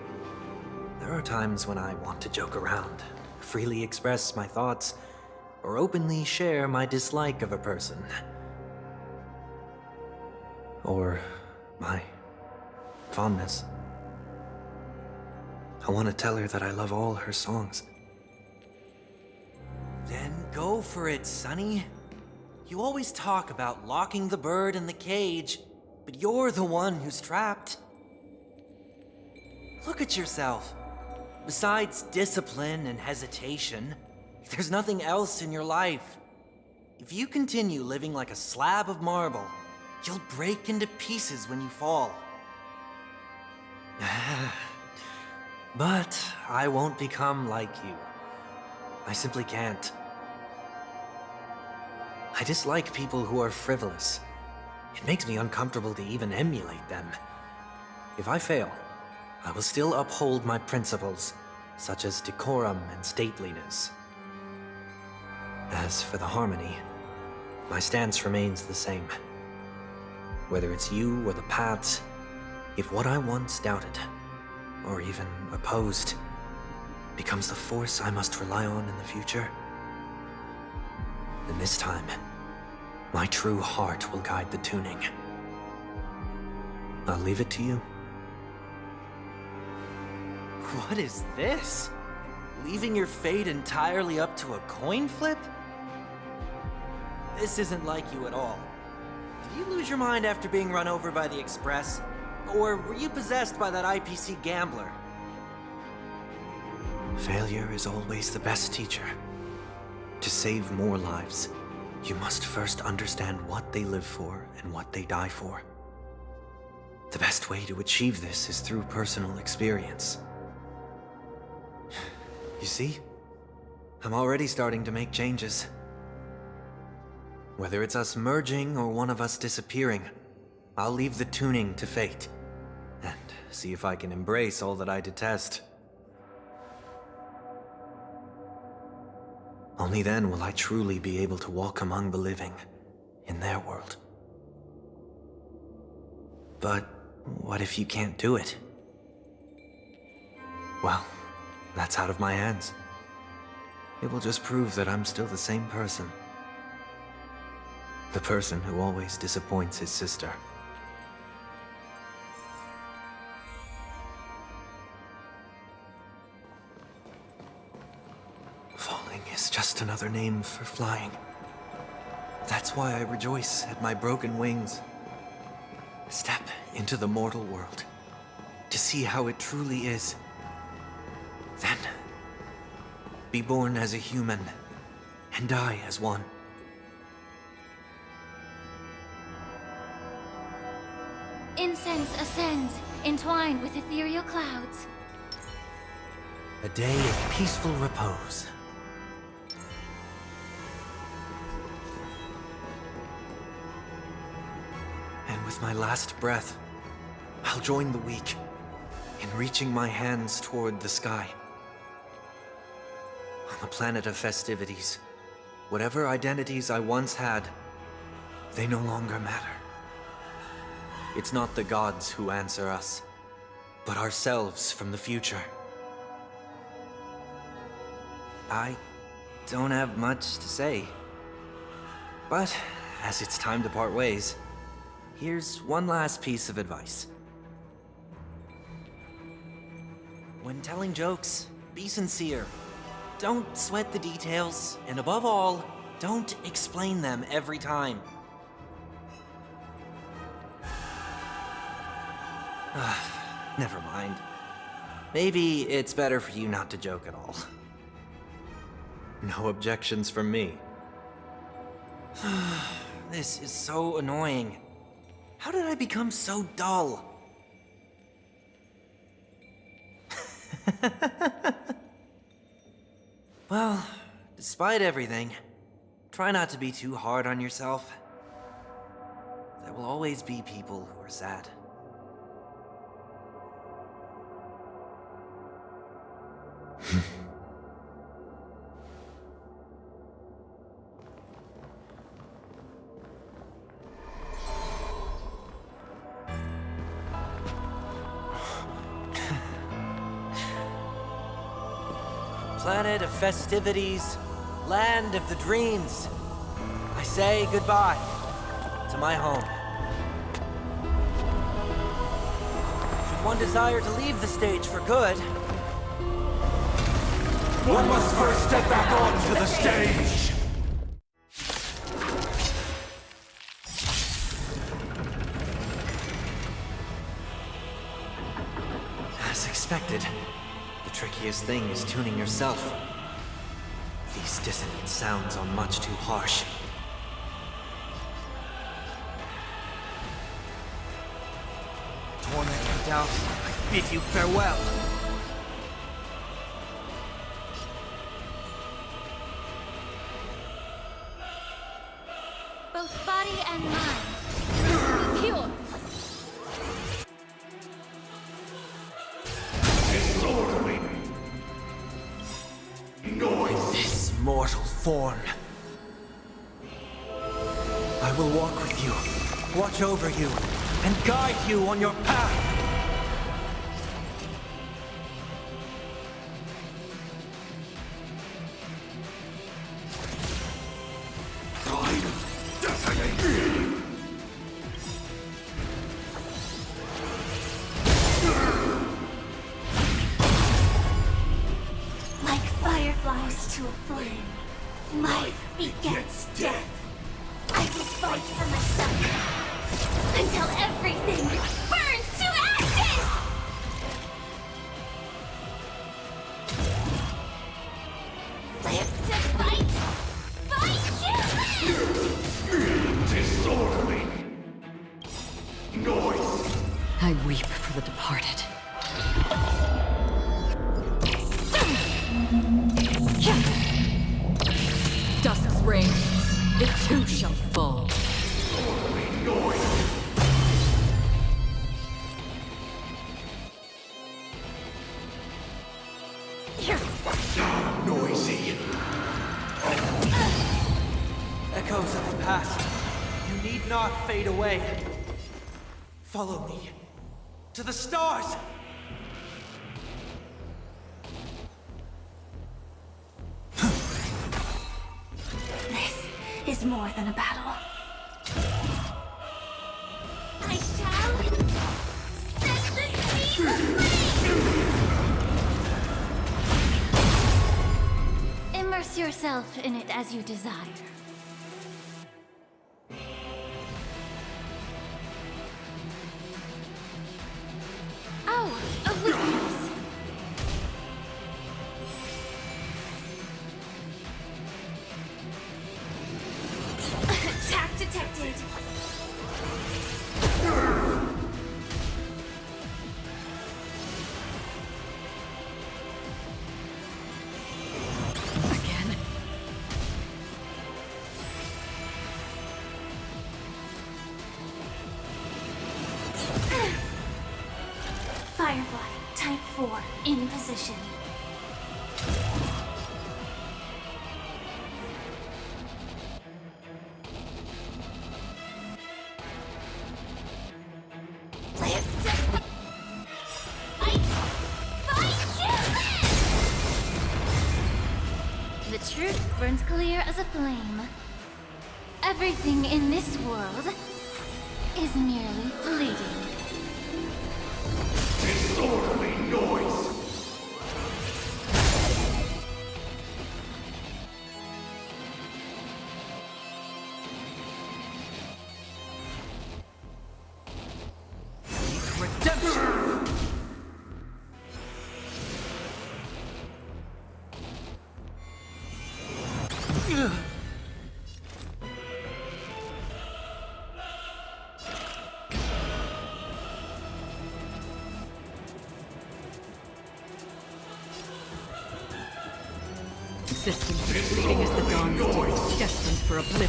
L: There are times when I want to joke around, freely express my thoughts, or openly share my dislike of a person. Or my fondness. I want to tell her that I love all her songs. Then go for it, Sonny. You always talk about locking the bird in the cage, but you're the one who's trapped. Look at yourself. Besides discipline and hesitation, there's nothing else in your life. If you continue living like a slab of marble, you'll break into pieces when you fall. But I won't become like you. I simply can't. I dislike people who are frivolous. It makes me uncomfortable to even emulate them. If I fail, I will still uphold my principles, such as decorum and stateliness. As for the harmony, my stance remains the same. Whether it's you or the paths, if what I once doubted, or even opposed, becomes the force I must rely on in the future, then this time, my true heart will guide the tuning. I'll leave it to you. What is this? Leaving your fate entirely up to a coin flip? This isn't like you at all. Did you lose your mind after being run over by the Express? Or were you possessed by that IPC gambler? Failure is always the best teacher. To save more lives, you must first understand what they live for and what they die for. The best way to achieve this is through personal experience. You see? I'm already starting to make changes. Whether it's us merging or one of us disappearing, I'll leave the tuning to fate, and see if I can embrace all that I detest. Only then will I truly be able to walk among the living, in their world. But what if you can't do it? Well, that's out of my hands. It will just prove that I'm still the same person. The person who always disappoints his sister. Falling is just another name for flying. That's why I rejoice at my broken wings. Step into the mortal world to see how it truly is. Then, be born as a human and die as one.
O: Incense ascends, entwined with ethereal clouds.
L: A day of peaceful repose. And with my last breath, I'll join the weak in reaching my hands toward the sky. On the planet of festivities, whatever identities I once had, they no longer matter. It's not the gods who answer us, but ourselves from the future. I don't have much to say, but as it's time to part ways, here's one last piece of advice. When telling jokes, be sincere. Don't sweat the details, and above all, don't explain them every time. Never mind. Maybe it's better for you not to joke at all. No objections from me. This is so annoying. How did I become so dull? Well, despite everything, try not to be too hard on yourself. There will always be people who are sad. Planet of festivities, land of the dreams. I say goodbye to my home. Should one desire to leave the stage for good,
B: One must first step back onto the stage!
L: as expected, the trickiest thing is tuning yourself. These dissonant sounds are much too harsh.
P: Torment and doubt, I bid you farewell.
O: Both body and mind. Be pure.
B: Disorderly. Noise.
L: This mortal form. I will walk with you, watch over you, and guide you on your path.
F: Like fireflies to a flame, life begets death. I will fight for myself until everything burns to ashes! Live to fight! Fight you!
B: Disorderly. Noise.
H: I weep for the departed. Dusk's reign, it too shall fall.
B: Disorderly noise. Noisy.
L: Echoes of the past, you need not fade away. Follow me to the stars!
F: This is more than a battle. I shall set the sea aflame!
O: Immerse yourself in it as you desire. Oh, a weakness.
F: Attack detected.
H: Again.
F: Firefly, type 4, in position.
O: The truth burns clear as a flame. Everything in this world is merely fleeting.
B: Disorderly noise.
L: Redemption!
H: Systems fleeting as the dawn steals, destined for oblivion.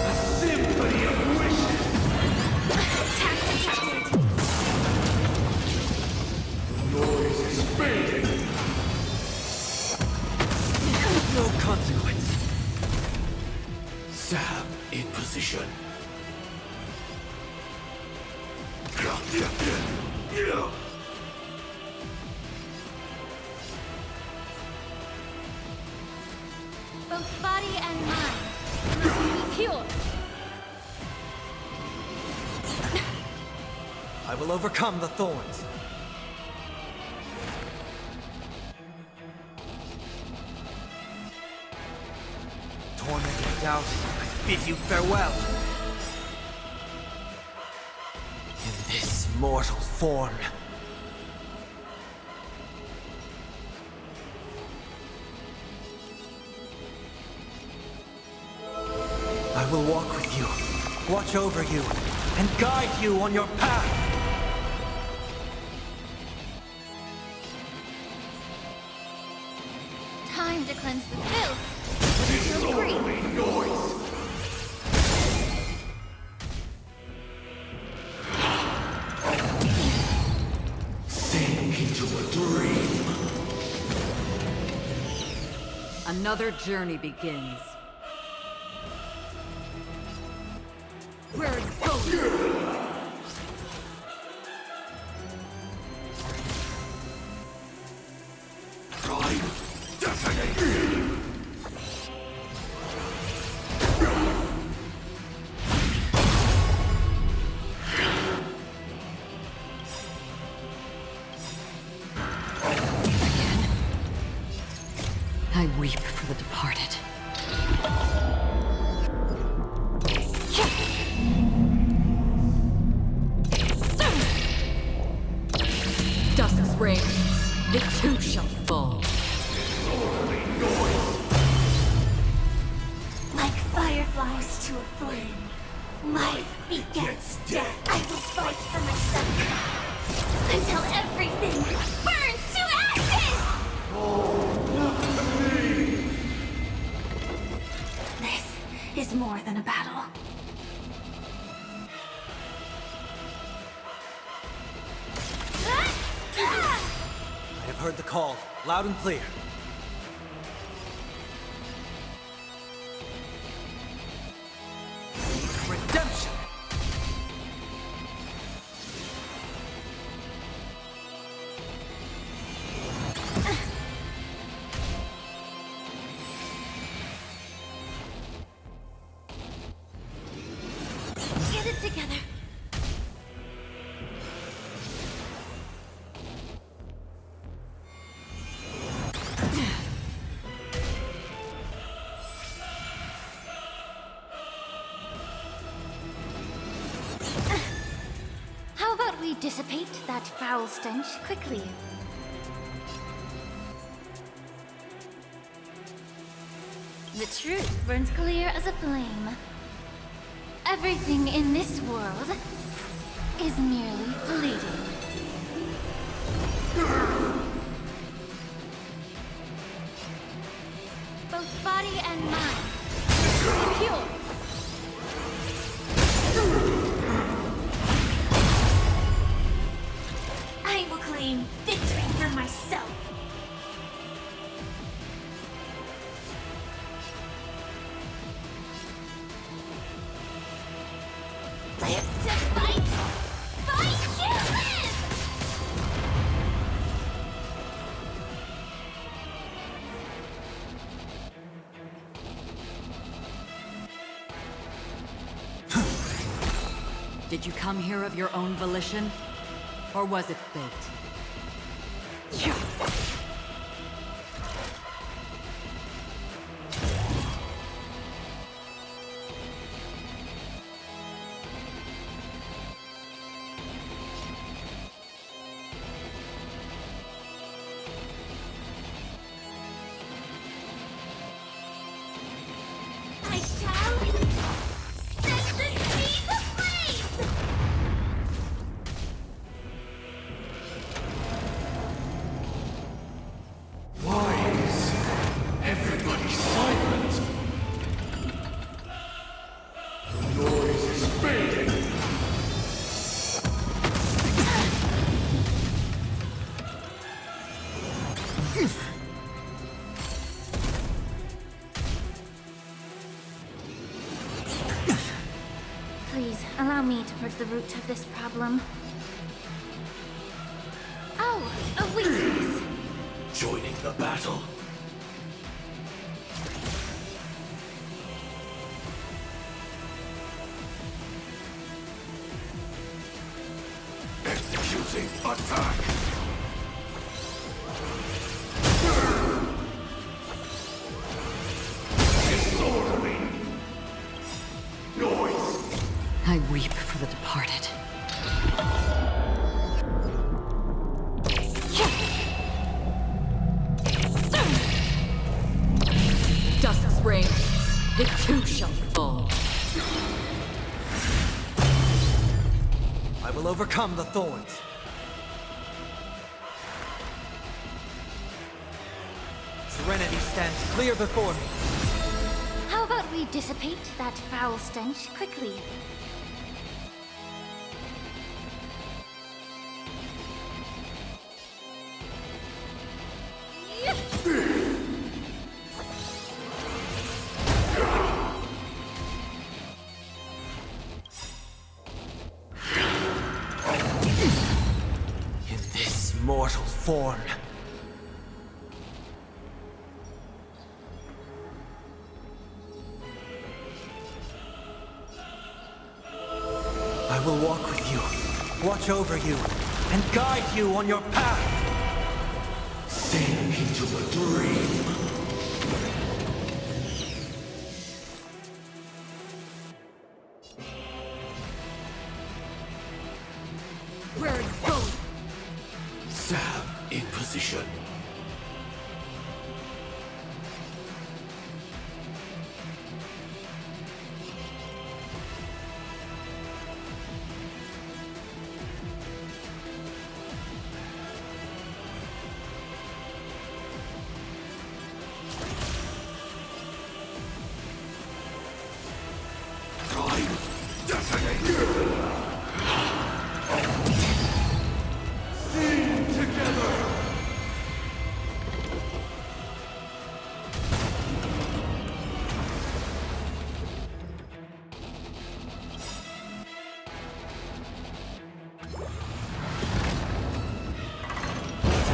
B: A symphony of wishes.
F: Attack detected.
B: Noise is fading.
L: No consequence.
B: Sam in position.
O: Both body and mind must be pure.
L: I will overcome the thorns. Tormented doubt, I bid you farewell. In this mortal form. I will walk with you, watch over you, and guide you on your path.
O: to cleanse the filth, would you agree?
B: Sink into a dream.
P: Another journey begins. Where it goes! I weep for the departed. Dusk's reign, it too shall fall.
F: Like fireflies to a flame, life begets death. I will fight for myself until everything burns to ashes! This is more than a battle.
L: I have heard the call, loud and clear. Redemption!
O: Get it together. How about we dissipate that foul stench quickly? The truth burns clear as a flame. Everything in this world is merely fleeting. Both body and mind, be pure.
F: I will claim victory for myself. Live to fight! Fight to live!
P: Did you come here of your own volition? Or was it fate?
F: I shall set the seas ablaze!
B: Why is everybody silent? The noise is fading.
O: Please, allow me to purge the root of this problem. Oh, a weakness.
B: Joining the battle. Executing attack. Disorderly. Noise.
P: I weep for the departed. Dusk's reign, it too shall fall.
L: I will overcome the thorns. serenity stands clear before me.
O: How about we dissipate that foul stench quickly?
L: In this mortal form. I will walk with you, watch over you, and guide you on your path.
B: Sink into a dream.
P: Where are you going?
B: Sam in position.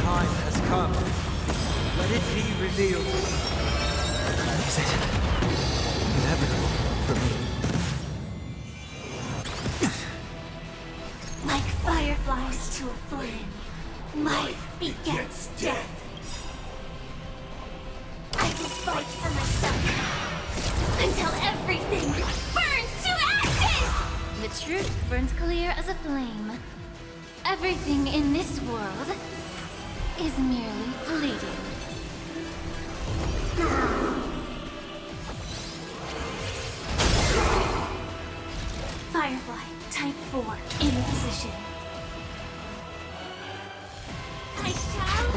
L: Time has come. Let it be revealed. Is it inevitable for me?
F: Like fireflies to a flame, life begets death. I will fight for myself until everything burns to ashes!
O: The truth burns clear as a flame. Everything in this world is merely fleeting.
F: Firefly, type 4, in position. I shall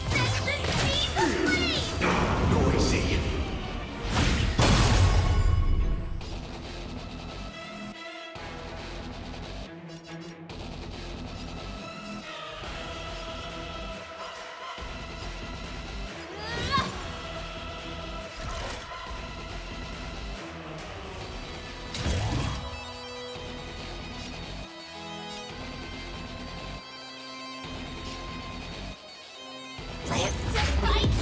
F: set the seas aflame!
B: Noisy.
F: Live to fight!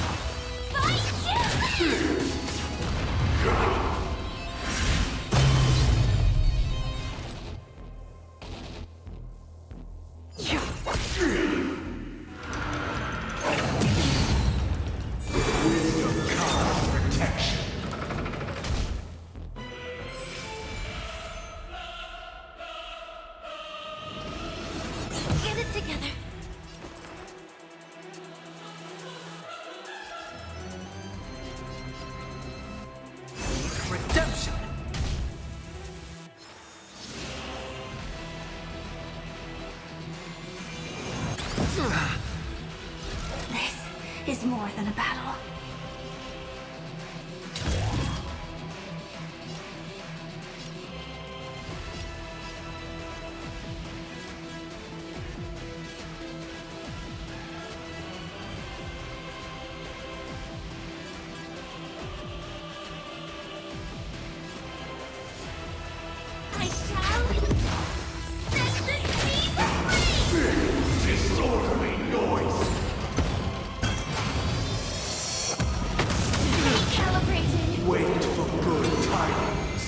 F: Fight to live!
B: Protection.
O: Get it together.
L: Redemption!
F: This is more than a battle. I shall set the seas aflame!
B: Disorderly noise.
F: Calibrating!
B: Wait for good tidings.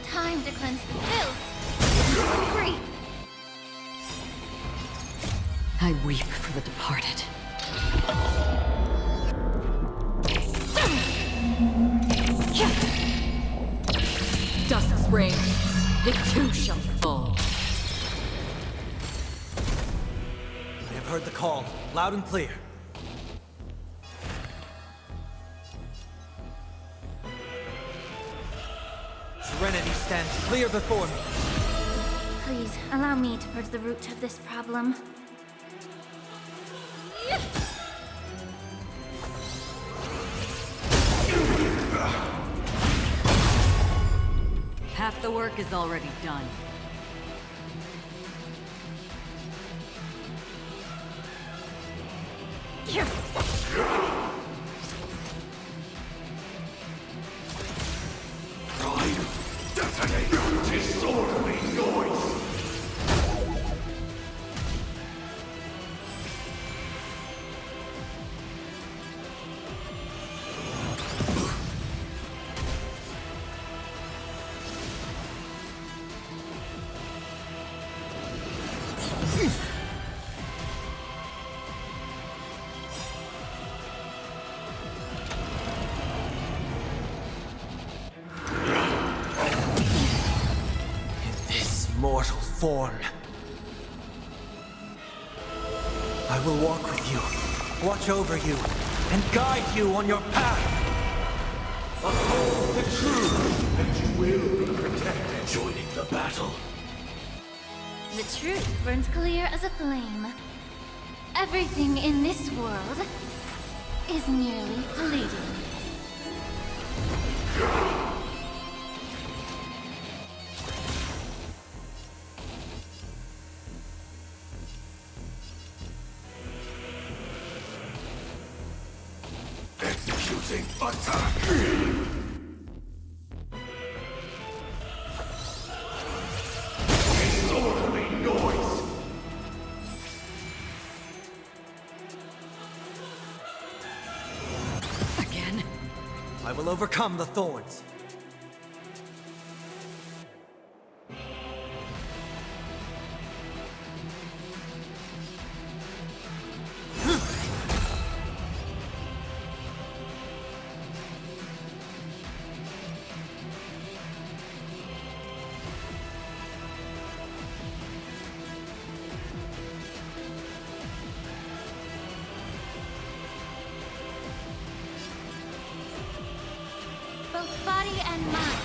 O: Time to cleanse the filth. Free.
P: I weep for the departed. Dusk's reign, it too shall fall.
L: I have heard the call, loud and clear. Serenity stands clear before me.
O: Please, allow me to purge the root of this problem.
Q: Half the work is already done.
B: Detonate disorderly noise!
L: Mortal form. I will walk with you, watch over you, and guide you on your path.
B: Uphold the truth, and you will be protected. Joining the battle.
O: The truth burns clear as a flame. Everything in this world is merely fleeting.
B: Executing attack! Disorderly noise!
L: Again? I will overcome the thorns.
O: Both body and mind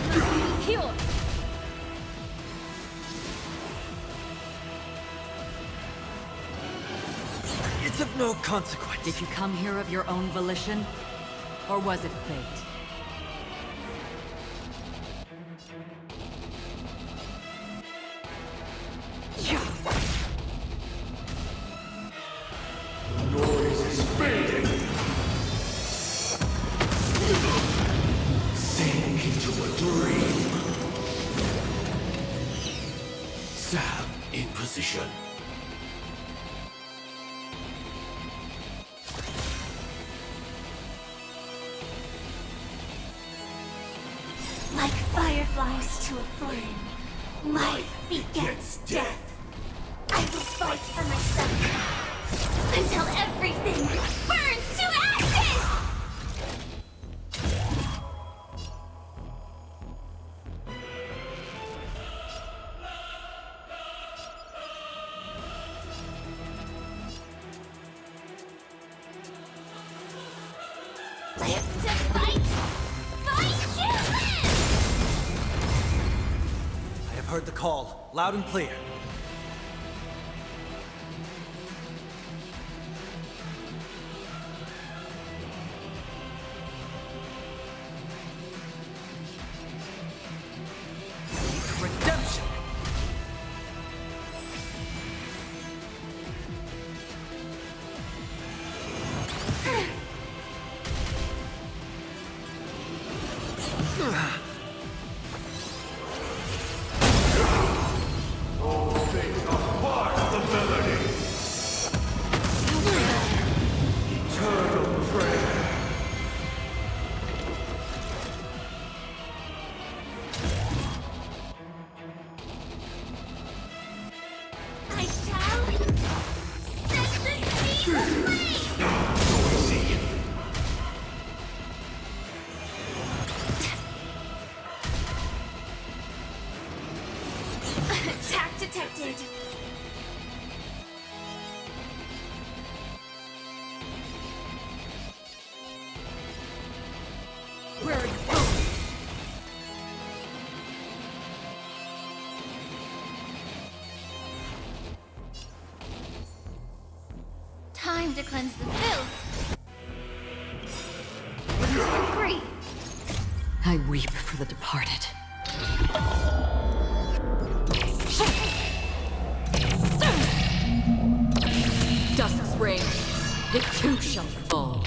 O: must be pure.
L: It's of no consequence.
Q: Did you come here of your own volition? Or was it fate?
B: Noise is fading! Sink into a dream. Stab in position.
F: Like fireflies to a flame, life begets death. I will fight for myself until everything burns to ashes! Live to fight! Fight to live!
L: I have heard the call, loud and clear. Seek redemption!
B: All things are part of the melody. Eternal prayer.
F: I shall set the sea aflame!
B: Noisy.
F: Attack detected.
O: to cleanse the filth. Wouldn't you agree?
Q: I weep for the departed. Dusk's reign, it too shall fall.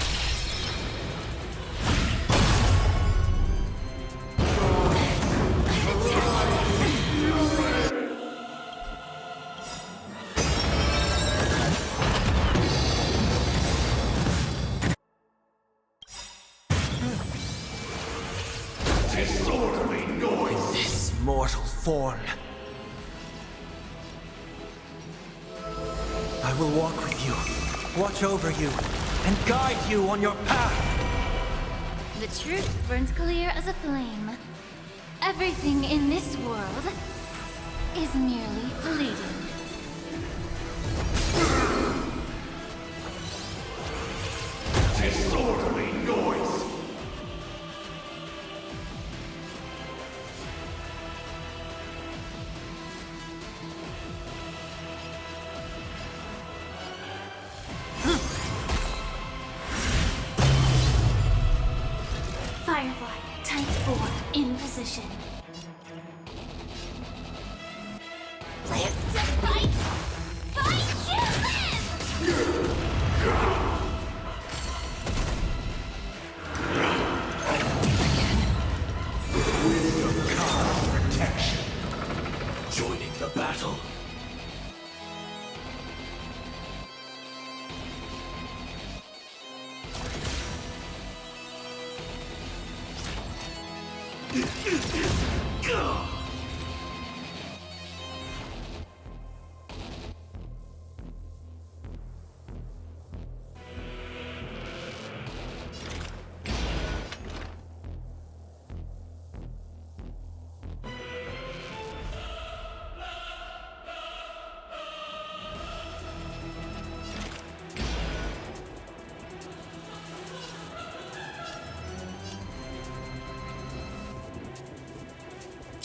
B: Disorderly noise!
L: This mortal form. I will walk with you, watch over you, and guide you on your path.
O: The truth burns clear as a flame. Everything in this world is merely fleeting.
B: Disorderly noise!
O: Firefly, type 4, in position. Live to fight! Fight you live!
B: Wisdom carves protection. Joining the battle.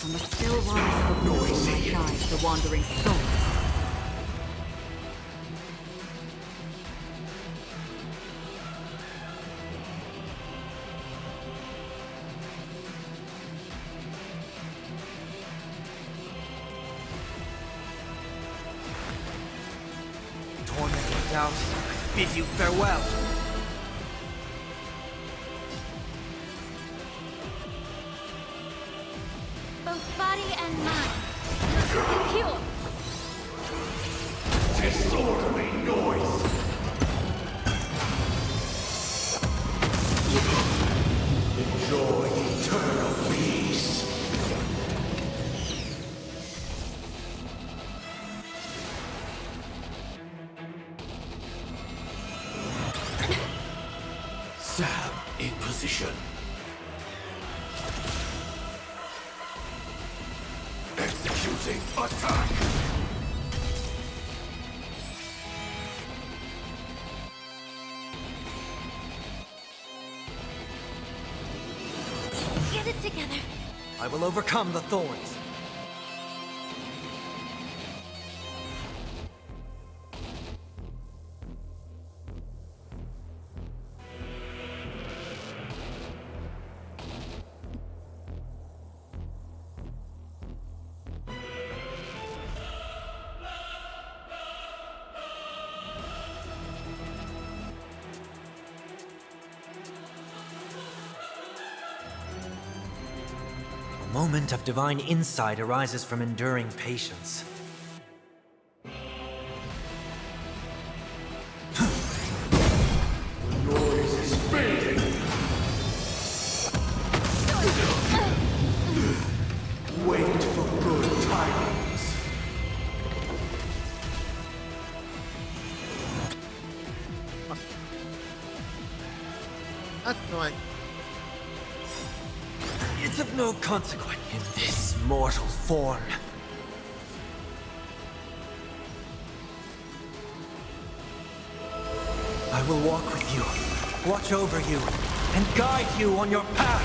Q: On the still waters of the world might guide the wandering souls.
L: Torment without, I bid you farewell.
O: Both body and mind must be pure.
B: Disorderly noise! Enjoy eternal peace! Sam in position. Executing attack!
O: Get it together.
L: I will overcome the thorns. A moment of divine insight arises from enduring patience.
B: The noise is fading! Wait for good tidings!
I: That's annoying.
L: It's of no consequence in this mortal form. I will walk with you, watch over you, and guide you on your path.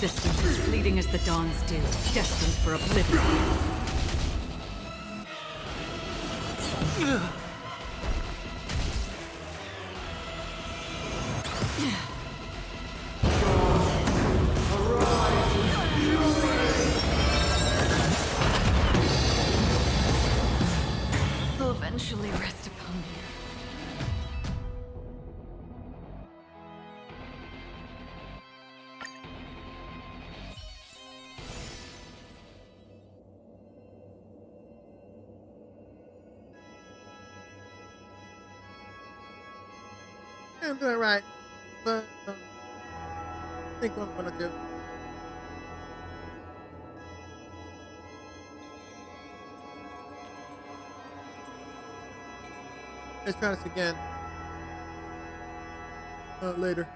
Q: existence as fleeting as the dawn's dew, destined for oblivion. Will eventually rest upon me.
I: Yeah, I'm doing right, but I think what I'm gonna do. Let's try this again later.